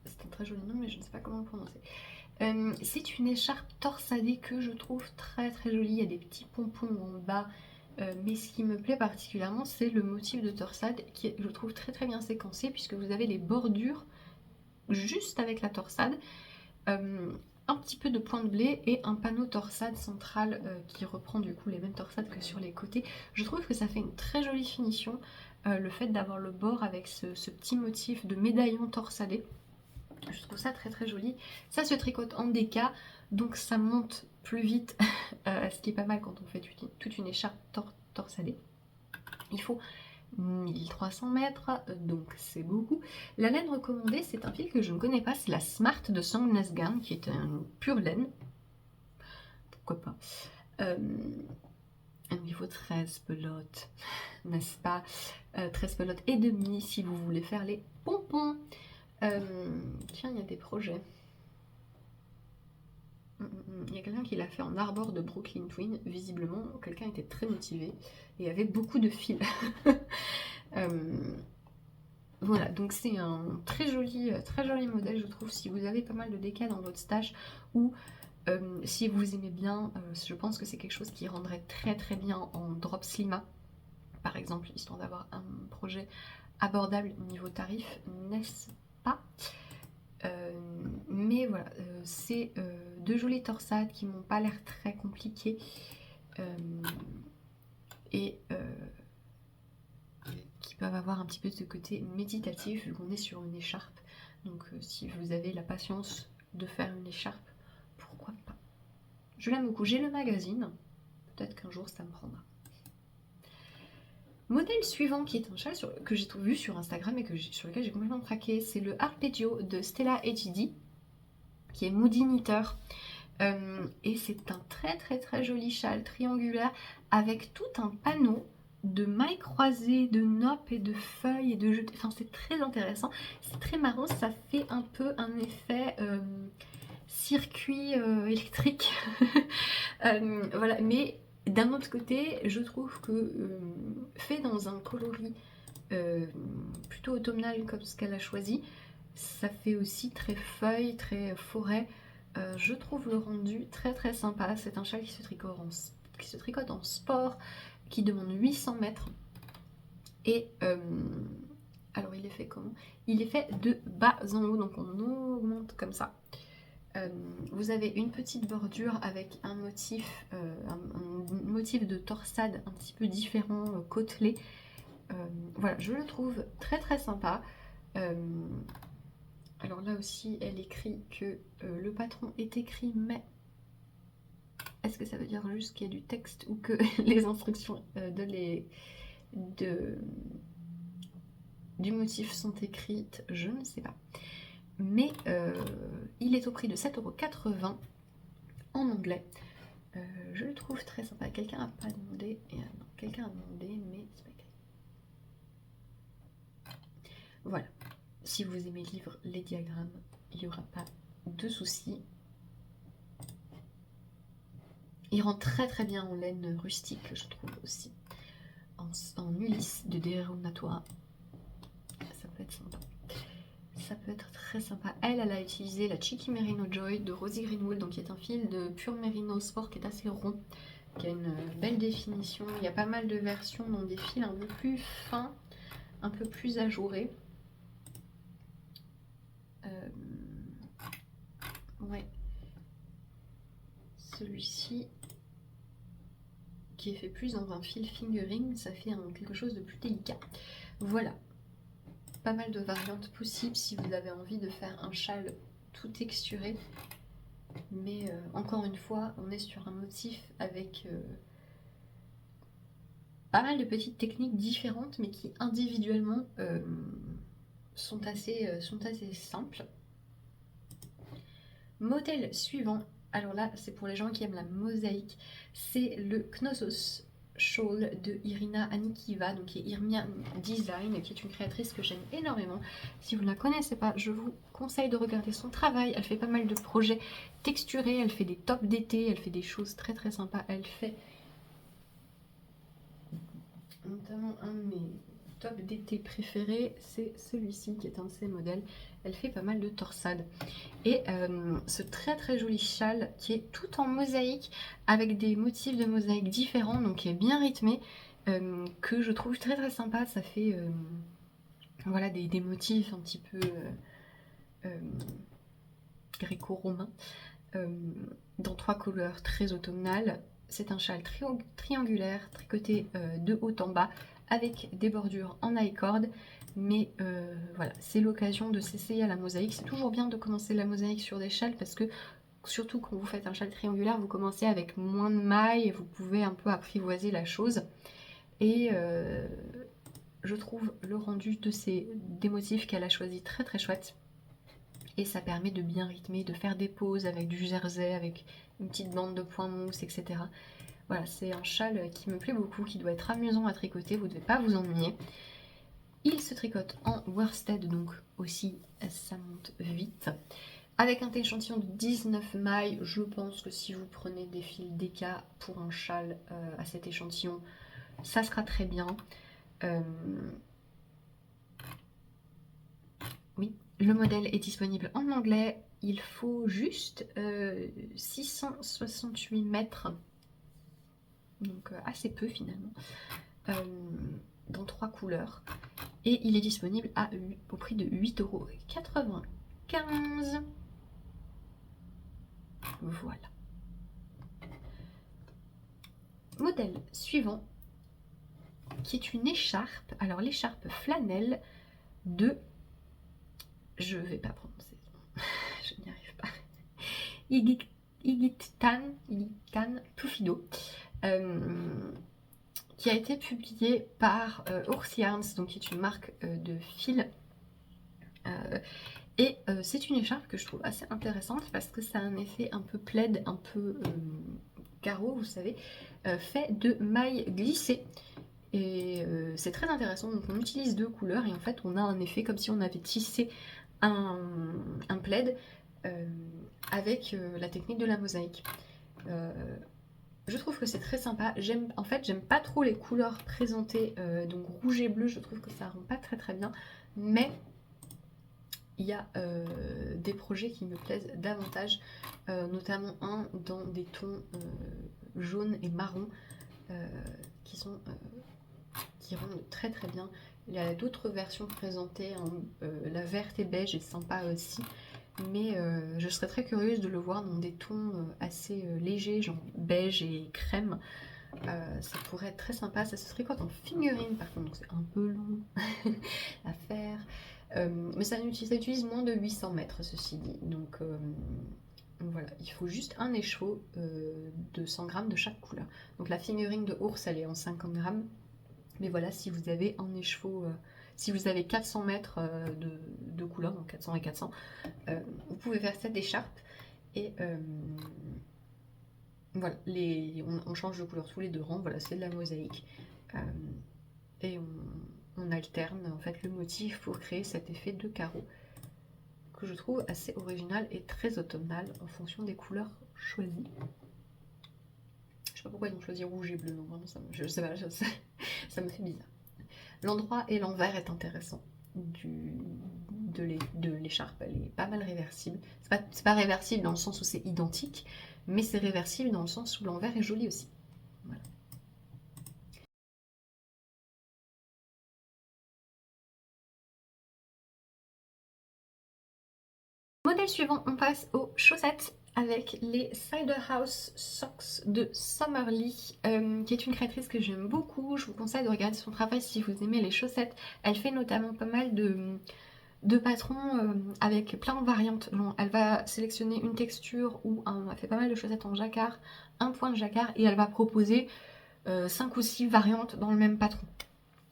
A: C'est un très joli nom, mais je ne sais pas comment le prononcer. C'est une écharpe torsadée que je trouve très très jolie. Il y a des petits pompons en bas, mais ce qui me plaît particulièrement, c'est le motif de torsade qui est, je trouve, très très bien séquencé, puisque vous avez les bordures juste avec la torsade, un petit peu de point de blé et un panneau torsade central qui reprend du coup les mêmes torsades que sur les côtés. Je trouve que ça fait une très jolie finition, le fait d'avoir le bord avec ce petit motif de médaillon torsadé. Je trouve ça très très joli. Ça se tricote en déca, donc ça monte plus vite, ce qui est pas mal quand on fait toute une écharpe torsadée. Il faut 1300 mètres, donc c'est beaucoup. La laine recommandée, c'est un fil que je ne connais pas, c'est la Smart de Songnesgarn, qui est une pure laine. Pourquoi pas. Il faut 13 pelotes, n'est-ce pas, 13 pelotes et demie si vous voulez faire les pompons. Tiens, il y a des projets. Il y a quelqu'un qui l'a fait en arbor de Brooklyn Twin. Visiblement, quelqu'un était très motivé et avait beaucoup de fils. Voilà, donc c'est un très joli modèle, je trouve. Si vous avez pas mal de déca dans votre stash ou si vous aimez bien, je pense que c'est quelque chose qui rendrait très très bien en drop slima, par exemple, histoire d'avoir un projet abordable niveau tarif, n'est-ce pas? Mais voilà, c'est deux jolies torsades qui m'ont pas l'air très compliquées et qui peuvent avoir un petit peu ce côté méditatif vu qu'on est sur une écharpe. Donc si vous avez la patience de faire une écharpe, pourquoi pas. Je l'aime beaucoup. J'ai le magazine, peut-être qu'un jour ça me prendra. Modèle suivant qui est un châle que j'ai vu sur Instagram et sur lequel j'ai complètement craqué, c'est le Arpeggio de Stella HD, qui est Moody Knitter. Et c'est un très très très joli châle triangulaire avec tout un panneau de mailles croisées, de noppes et de feuilles et de jetées. Enfin, c'est très intéressant, c'est très marrant, ça fait un peu un effet circuit électrique. Voilà, mais d'un autre côté, je trouve que fait dans un coloris plutôt automnal comme ce qu'elle a choisi, ça fait aussi très feuille, très forêt. Je trouve le rendu très très sympa. C'est un châle qui se tricote en sport, qui demande 800 mètres. Et alors il est fait comment? Il est fait de bas en haut, donc on augmente comme ça. Vous avez une petite bordure avec un motif de torsade un petit peu différent, côtelé. Voilà, je le trouve très très sympa. Alors là aussi, elle écrit que le patron est écrit, mais est-ce que ça veut dire juste qu'il y a du texte ou que les instructions du motif sont écrites? Je ne sais pas. Mais il est au prix de 7,80 € en anglais. Je le trouve très sympa. Quelqu'un n'a pas demandé. Non, quelqu'un a demandé, mais c'est pas écrit. Voilà. Si vous aimez lire les diagrammes, il n'y aura pas de soucis. Il rend très très bien en laine rustique, je trouve aussi. En Ulysse de Derunatua. Ça peut être sympa. ça peut être très sympa. Elle a utilisé la Cheeky Merino Joy de Rosie Greenwood, donc qui est un fil de pur Merino Sport qui est assez rond, qui a une belle définition. Il y a pas mal de versions dans des fils un peu plus fins, un peu plus ajourés. Ouais. Celui-ci, qui est fait plus dans un fil fingering, ça fait quelque chose de plus délicat. Voilà. Pas mal de variantes possibles si vous avez envie de faire un châle tout texturé. Mais encore une fois, on est sur un motif avec pas mal de petites techniques différentes, mais qui individuellement sont assez simples. Modèle suivant, alors là c'est pour les gens qui aiment la mosaïque, c'est le Knossos Shawl de Irina Anikiva, donc qui est Irmia Design, qui est une créatrice que j'aime énormément. Si vous ne la connaissez pas, je vous conseille de regarder son travail. Elle fait pas mal de projets texturés, elle fait des tops d'été, elle fait des choses très très sympas. Elle fait notamment un de mes tops d'été préférés, c'est celui-ci qui est un de ses modèles. Elle fait pas mal de torsades. Et ce très très joli châle qui est tout en mosaïque avec des motifs de mosaïque différents, donc qui est bien rythmé, que je trouve très très sympa. Ça fait voilà, des motifs un petit peu gréco-romains dans 3 couleurs très automnales. C'est un châle triangulaire tricoté de haut en bas avec des bordures en I-cord. Mais voilà, c'est l'occasion de s'essayer à la mosaïque. C'est toujours bien de commencer la mosaïque sur des châles parce que surtout quand vous faites un châle triangulaire, vous commencez avec moins de mailles et vous pouvez un peu apprivoiser la chose. Et je trouve le rendu des motifs qu'elle a choisi très très chouette. Et ça permet de bien rythmer, de faire des pauses avec du jersey, avec une petite bande de points mousse, etc. Voilà, c'est un châle qui me plaît beaucoup, qui doit être amusant à tricoter, vous ne devez pas vous ennuyer. Il se tricote en worsted, donc aussi ça monte vite. Avec un échantillon de 19 mailles, je pense que si vous prenez des fils DK pour un châle à cet échantillon, ça sera très bien. Oui, le modèle est disponible en anglais. Il faut juste 668 mètres, donc assez peu finalement, dans 3 couleurs. Et il est disponible au prix de 8,95 €. Voilà. Modèle suivant, qui est une écharpe. Alors l'écharpe flanelle de... Je vais pas prononcer. Je n'y arrive pas. Igitan Tufido. Qui a été publié par Ours Yarns, donc qui est une marque de fil. Et c'est une écharpe que je trouve assez intéressante parce que ça a un effet un peu plaid, un peu carreau, vous savez, fait de mailles glissées. Et c'est très intéressant, donc on utilise 2 couleurs et en fait on a un effet comme si on avait tissé un plaid avec la technique de la mosaïque. Je trouve que c'est très sympa. J'aime pas trop les couleurs présentées, donc rouge et bleu, je trouve que ça rend pas très très bien, mais il y a des projets qui me plaisent davantage, notamment un dans des tons jaune et marron qui rendent très très bien. Il y a d'autres versions présentées, la verte et beige est sympa aussi, mais je serais très curieuse de le voir dans des tons assez légers, genre beige et crème. Ça pourrait être très sympa. Ça se tricote en fingering par contre, donc c'est un peu long à faire. Mais ça utilise moins de 800 mètres ceci dit, donc voilà, il faut juste un écheveau de 100 grammes de chaque couleur. Donc la fingering de Ours elle est en 50 grammes, mais voilà, si vous avez un écheveau, si vous avez 400 mètres de couleurs, donc 400 et 400, vous pouvez faire cette écharpe et voilà, on change de couleur tous les 2 rangs, voilà, c'est de la mosaïque. Et on alterne en fait le motif pour créer cet effet de carreau que je trouve assez original et très automnal en fonction des couleurs choisies. Je sais pas pourquoi ils ont choisi rouge et bleu, non, vraiment, je sais pas, ça me fait bizarre. L'endroit et l'envers est intéressant de de l'écharpe, elle est pas mal réversible. C'est pas réversible dans le sens où c'est identique, mais c'est réversible dans le sens où l'envers est joli aussi. Voilà. Modèle suivant, on passe aux chaussettes avec les Cider House Socks de Summerly, qui est une créatrice que j'aime beaucoup. Je vous conseille de regarder son travail si vous aimez les chaussettes. Elle fait notamment pas mal de patrons avec plein de variantes. Elle va sélectionner une texture ou elle fait pas mal de chaussettes en jacquard, un point de jacquard, et elle va proposer 5 ou 6 variantes dans le même patron.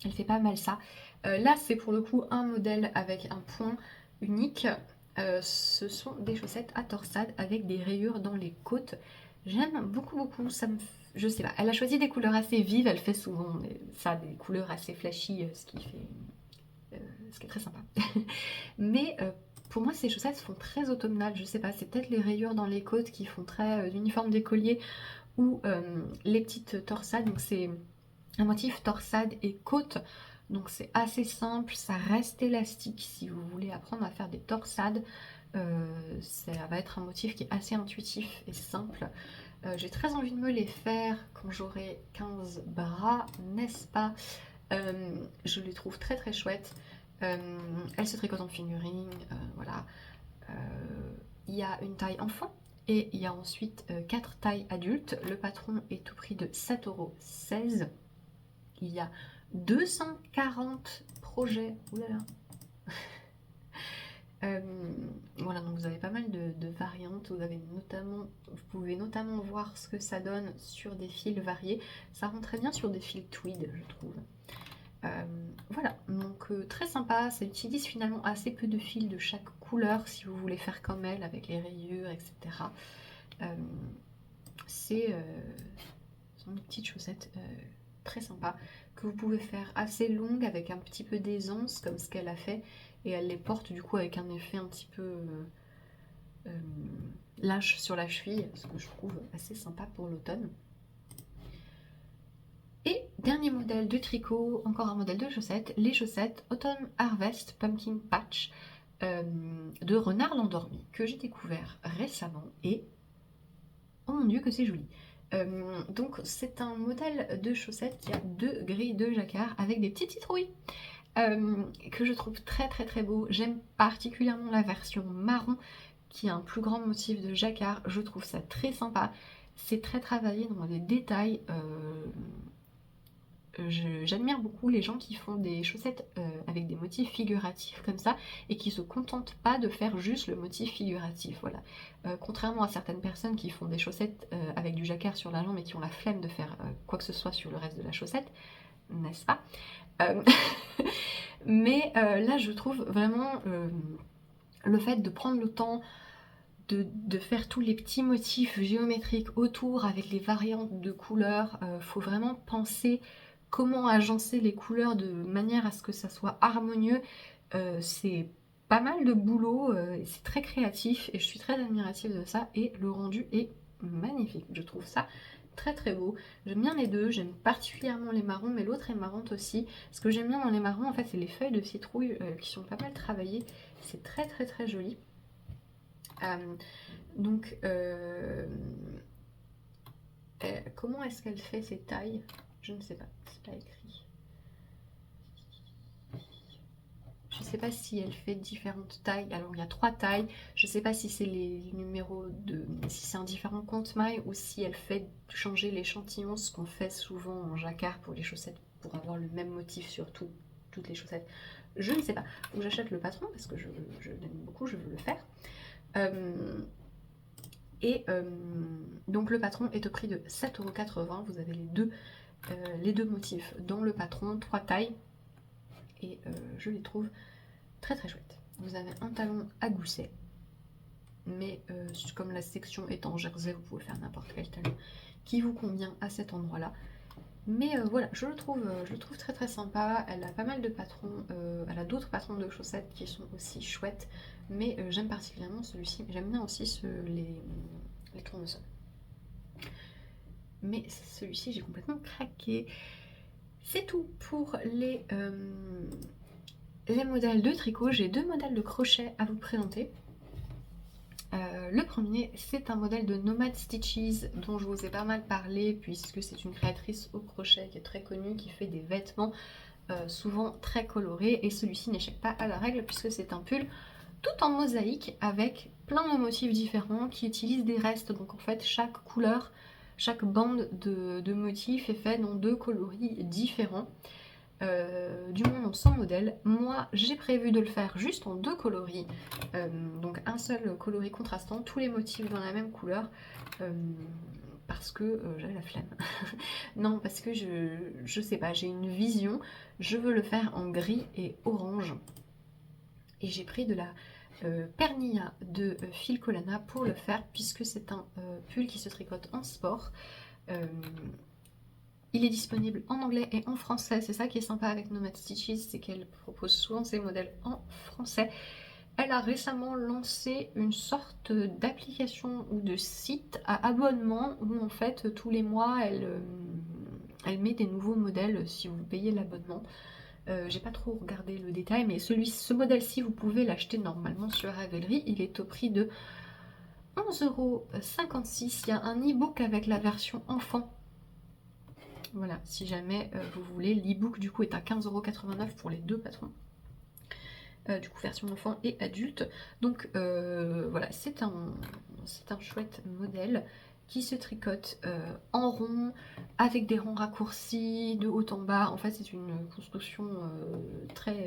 A: Elle fait pas mal ça. Là, c'est pour le coup un modèle avec un point unique. Ce sont des chaussettes à torsade avec des rayures dans les côtes. J'aime beaucoup, beaucoup. Je sais pas. Elle a choisi des couleurs assez vives. Elle fait souvent ça, des couleurs assez flashy, ce qui est très sympa. Mais pour moi, ces chaussettes font très automnales. Je sais pas. C'est peut-être les rayures dans les côtes qui font très uniforme d'écolier ou les petites torsades. Donc c'est un motif torsade et côte. Donc c'est assez simple, ça reste élastique si vous voulez apprendre à faire des torsades. Ça va être un motif qui est assez intuitif et simple. J'ai très envie de me les faire quand j'aurai 15 bras, n'est-ce pas? Je les trouve très très chouettes. Elles se tricotent en fingering, voilà. Il y a une taille enfant et il y a ensuite 4 tailles adultes. Le patron est au prix de 7,16 €. Il y a 240 projets. Oulala. Voilà, donc vous avez pas mal de variantes. Vous pouvez notamment voir ce que ça donne sur des fils variés. Ça rend très bien sur des fils tweed, je trouve. Voilà, donc très sympa. Ça utilise finalement assez peu de fils de chaque couleur si vous voulez faire comme elle avec les rayures, etc. C'est une petite chaussette très sympa que vous pouvez faire assez longue avec un petit peu d'aisance comme ce qu'elle a fait, et elle les porte du coup avec un effet un petit peu lâche sur la cheville, ce que je trouve assez sympa pour l'automne. Et dernier modèle de tricot, encore un modèle de chaussettes, les chaussettes Autumn Harvest Pumpkin Patch de Renard l'Endormi, que j'ai découvert récemment, et oh mon dieu que c'est joli. Donc c'est un modèle de chaussettes qui a 2 grilles de jacquard avec des petites citrouilles que je trouve très très très beau. J'aime particulièrement la version marron qui a un plus grand motif de jacquard. Je trouve ça très sympa. C'est très travaillé dans les détails. J'admire beaucoup les gens qui font des chaussettes avec des motifs figuratifs comme ça et qui se contentent pas de faire juste le motif figuratif. Voilà. Contrairement à certaines personnes qui font des chaussettes avec du jacquard sur la jambe et qui ont la flemme de faire quoi que ce soit sur le reste de la chaussette, n'est-ce pas? Mais là je trouve vraiment le fait de prendre le temps de faire tous les petits motifs géométriques autour avec les variantes de couleurs, faut vraiment penser comment agencer les couleurs de manière à ce que ça soit harmonieux. C'est pas mal de boulot, c'est très créatif et je suis très admirative de ça, et le rendu est magnifique. Je trouve ça très très beau. J'aime bien les deux, j'aime particulièrement les marrons, mais l'autre est marrante aussi. Ce que j'aime bien dans les marrons, en fait, c'est les feuilles de citrouille qui sont pas mal travaillées. C'est très très très joli. Donc, comment est-ce qu'elle fait ses tailles? Je ne sais pas, c'est pas écrit. Je ne sais pas si elle fait différentes tailles. Alors il y a 3 tailles. Je ne sais pas si c'est les numéros si c'est un différent compte-maille ou si elle fait changer l'échantillon, ce qu'on fait souvent en jacquard pour les chaussettes pour avoir le même motif sur toutes les chaussettes. Je ne sais pas. Donc j'achète le patron parce que je l'aime beaucoup, je veux le faire. Donc le patron est au prix de 7,80 €. Vous avez les deux motifs dans le patron, 3 tailles. Et je les trouve très très chouettes. Vous avez un talon à gousset. Mais comme la section est en jersey, vous pouvez faire n'importe quel talon qui vous convient à cet endroit-là. Mais voilà, je le trouve très très sympa. Elle a pas mal de patrons, elle a d'autres patrons de chaussettes qui sont aussi chouettes, mais j'aime particulièrement celui-ci. J'aime bien aussi les tournesols. Mais celui-ci, j'ai complètement craqué. C'est tout pour les les modèles de tricot, j'ai 2 modèles de crochet à vous présenter. Le premier, c'est un modèle de Nomad Stitches dont je vous ai pas mal parlé puisque c'est une créatrice au crochet qui est très connue, qui fait des vêtements souvent très colorés, et celui-ci n'échappe pas à la règle puisque c'est un pull tout en mosaïque avec plein de motifs différents qui utilisent des restes. Donc en fait chaque couleur, chaque bande de motifs est fait dans 2 coloris différents. Du moment sans modèle. Moi j'ai prévu de le faire juste en 2 coloris, donc un seul coloris contrastant, tous les motifs dans la même couleur, parce que j'avais la flemme. Non, parce que je sais pas, j'ai une vision, je veux le faire en gris et orange, et j'ai pris de la Pernilla de Phil Colana pour le faire puisque c'est un pull qui se tricote en sport. Il est disponible en anglais et en français, c'est ça qui est sympa avec Nomad Stitches, c'est qu'elle propose souvent ses modèles en français. Elle a récemment lancé une sorte d'application ou de site à abonnement où en fait tous les mois elle met des nouveaux modèles si vous payez l'abonnement. J'ai pas trop regardé le détail, mais ce modèle-ci vous pouvez l'acheter normalement sur Ravelry, il est au prix de 11,56 €. Il y a un e-book avec la version enfant. Voilà, si jamais vous voulez, l'e-book du coup est à 15,89 € pour les 2 patrons. Du coup version enfant et adulte. Donc voilà, c'est un chouette modèle qui se tricote en rond, avec des rangs raccourcis de haut en bas. En fait c'est une construction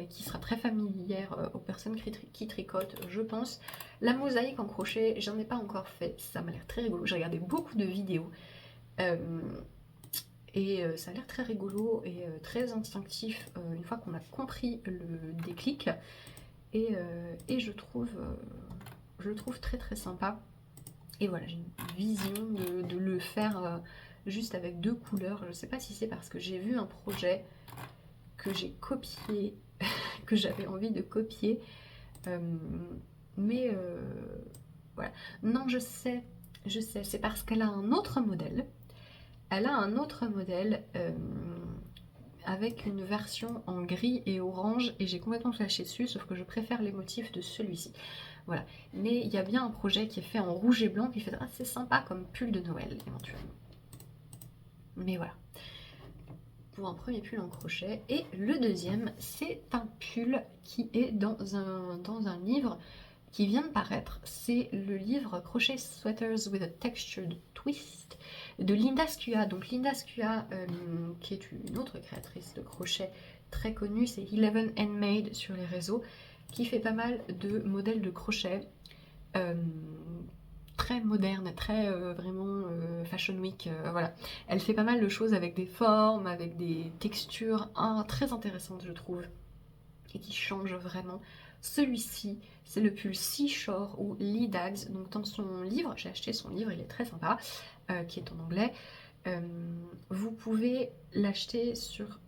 A: qui sera très familière aux personnes qui tricotent, je pense. La mosaïque en crochet, j'en ai pas encore fait, ça m'a l'air très rigolo. J'ai regardé beaucoup de vidéos. Et ça a l'air très rigolo et très instinctif une fois qu'on a compris le déclic. Et je le trouve très très sympa. Et voilà, j'ai une vision de le faire juste avec 2 couleurs. Je sais pas si c'est parce que j'ai vu un projet que j'ai copié, que j'avais envie de copier. Mais voilà. Non, je sais, c'est parce qu'elle a un autre modèle. Elle a un autre modèle avec une version en gris et orange, et j'ai complètement flashé dessus, sauf que je préfère les motifs de celui-ci. Voilà. Mais il y a bien un projet qui est fait en rouge et blanc qui fait assez sympa comme pull de Noël, éventuellement. Mais voilà. Pour un premier pull en crochet. Et le deuxième, c'est un pull qui est dans un livre qui vient de paraître. C'est le livre Crochet Sweaters with a Textured Twist de Linda Skua. Donc Linda Skua, qui est une autre créatrice de crochet très connue, c'est Eleven Handmade sur les réseaux, qui fait pas mal de modèles de crochet très moderne, très vraiment fashion week, voilà. Elle fait pas mal de choses avec des formes, avec des textures très intéressantes je trouve, et qui changent vraiment. Celui-ci, c'est le pull Seashore ou Lee Dags. Donc dans son livre, j'ai acheté son livre, il est très sympa, qui est en anglais. Vous pouvez l'acheter sur,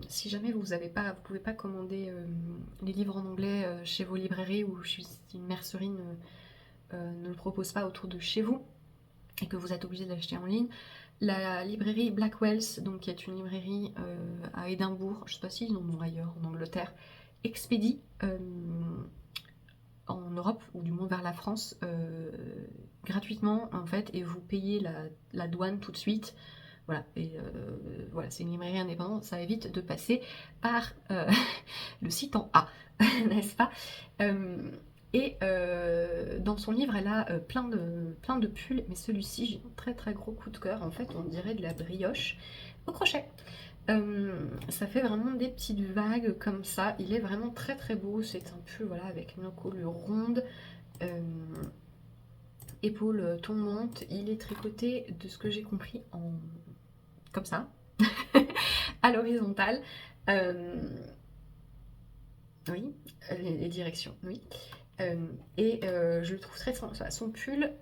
A: si jamais vous pouvez pas commander les livres en anglais chez vos librairies, ou si une mercerie ne le propose pas autour de chez vous et que vous êtes obligé de l'acheter en ligne. La librairie Blackwells, donc qui est une librairie à Édimbourg, je ne sais pas s'ils en ont ailleurs en Angleterre, expédie en Europe, ou du moins vers la France, gratuitement en fait, et vous payez la douane tout de suite. Voilà, et voilà, c'est une librairie indépendante, ça évite de passer par le site en A, n'est-ce pas? Et dans son livre, elle a plein de pulls, mais celui-ci, j'ai un très très gros coup de cœur. En fait, on dirait de la brioche au crochet. Ça fait vraiment des petites vagues comme ça. Il est vraiment très très beau. C'est un pull, voilà, avec une encolure ronde, épaules tombantes. Il est tricoté, de ce que j'ai compris, comme ça, à l'horizontale. Oui, les directions, oui. Je le trouve très sympa. Son pull,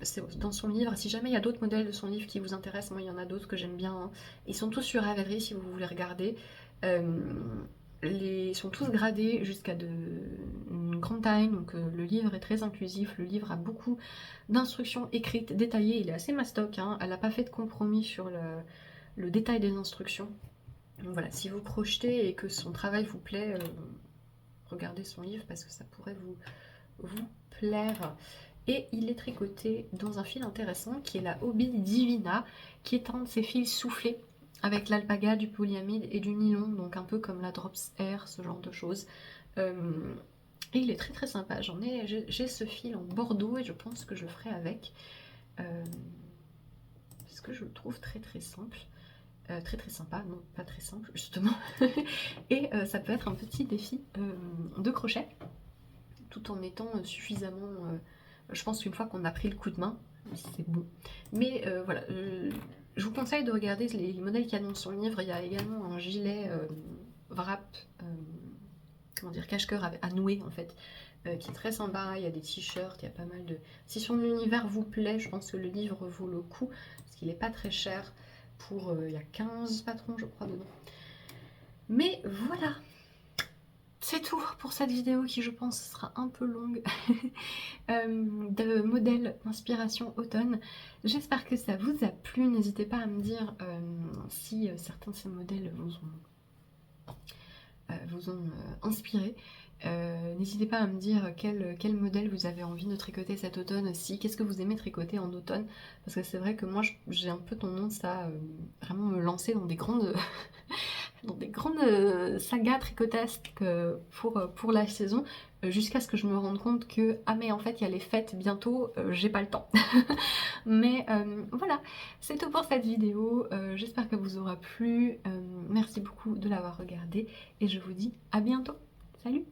A: c'est dans son livre. Si jamais il y a d'autres modèles de son livre qui vous intéressent, moi il y en a d'autres que j'aime bien, hein. Ils sont tous sur Ravelry si vous voulez regarder. Ils sont tous gradés jusqu'à une grande taille, donc le livre est très inclusif. Le livre a beaucoup d'instructions écrites, détaillées. Il est assez mastoc, hein. Elle n'a pas fait de compromis sur le détail des instructions. Donc voilà, si vous crochetez et que son travail vous plaît, regarder son livre parce que ça pourrait vous plaire. Et il est tricoté dans un fil intéressant qui est la Hobby Divina, qui est un de ces fils soufflés avec l'alpaga, du polyamide et du nylon, donc un peu comme la Drops Air, ce genre de choses. Et il est très très sympa. J'ai ce fil en bordeaux et je pense que je le ferai avec. Parce que je le trouve très très simple. Très très sympa, non pas très simple justement. Et ça peut être un petit défi de crochet, tout en étant suffisamment... je pense qu'une fois qu'on a pris le coup de main, c'est bon. Mais voilà, je vous conseille de regarder les modèles qu'il y a dans son livre. Il y a également un gilet wrap, comment dire, cache-cœur à nouer en fait, qui est très sympa. Il y a des t-shirts, il y a pas mal de... Si son univers vous plaît, je pense que le livre vaut le coup, parce qu'il n'est pas très cher. Pour, il y a 15 patrons je crois dedans. Mais voilà, c'est tout pour cette vidéo qui je pense sera un peu longue de modèles d'inspiration automne. J'espère que ça vous a plu. N'hésitez pas à me dire si certains de ces modèles vous ont inspiré. N'hésitez pas à me dire quel modèle vous avez envie de tricoter cet automne aussi, qu'est-ce que vous aimez tricoter en automne, parce que c'est vrai que moi j'ai un peu tendance à vraiment me lancer dans des grandes sagas tricotesques pour la saison, jusqu'à ce que je me rende compte que ah mais en fait il y a les fêtes bientôt, j'ai pas le temps. Mais voilà, c'est tout pour cette vidéo, j'espère qu'elle vous aura plu, merci beaucoup de l'avoir regardée et je vous dis à bientôt, salut!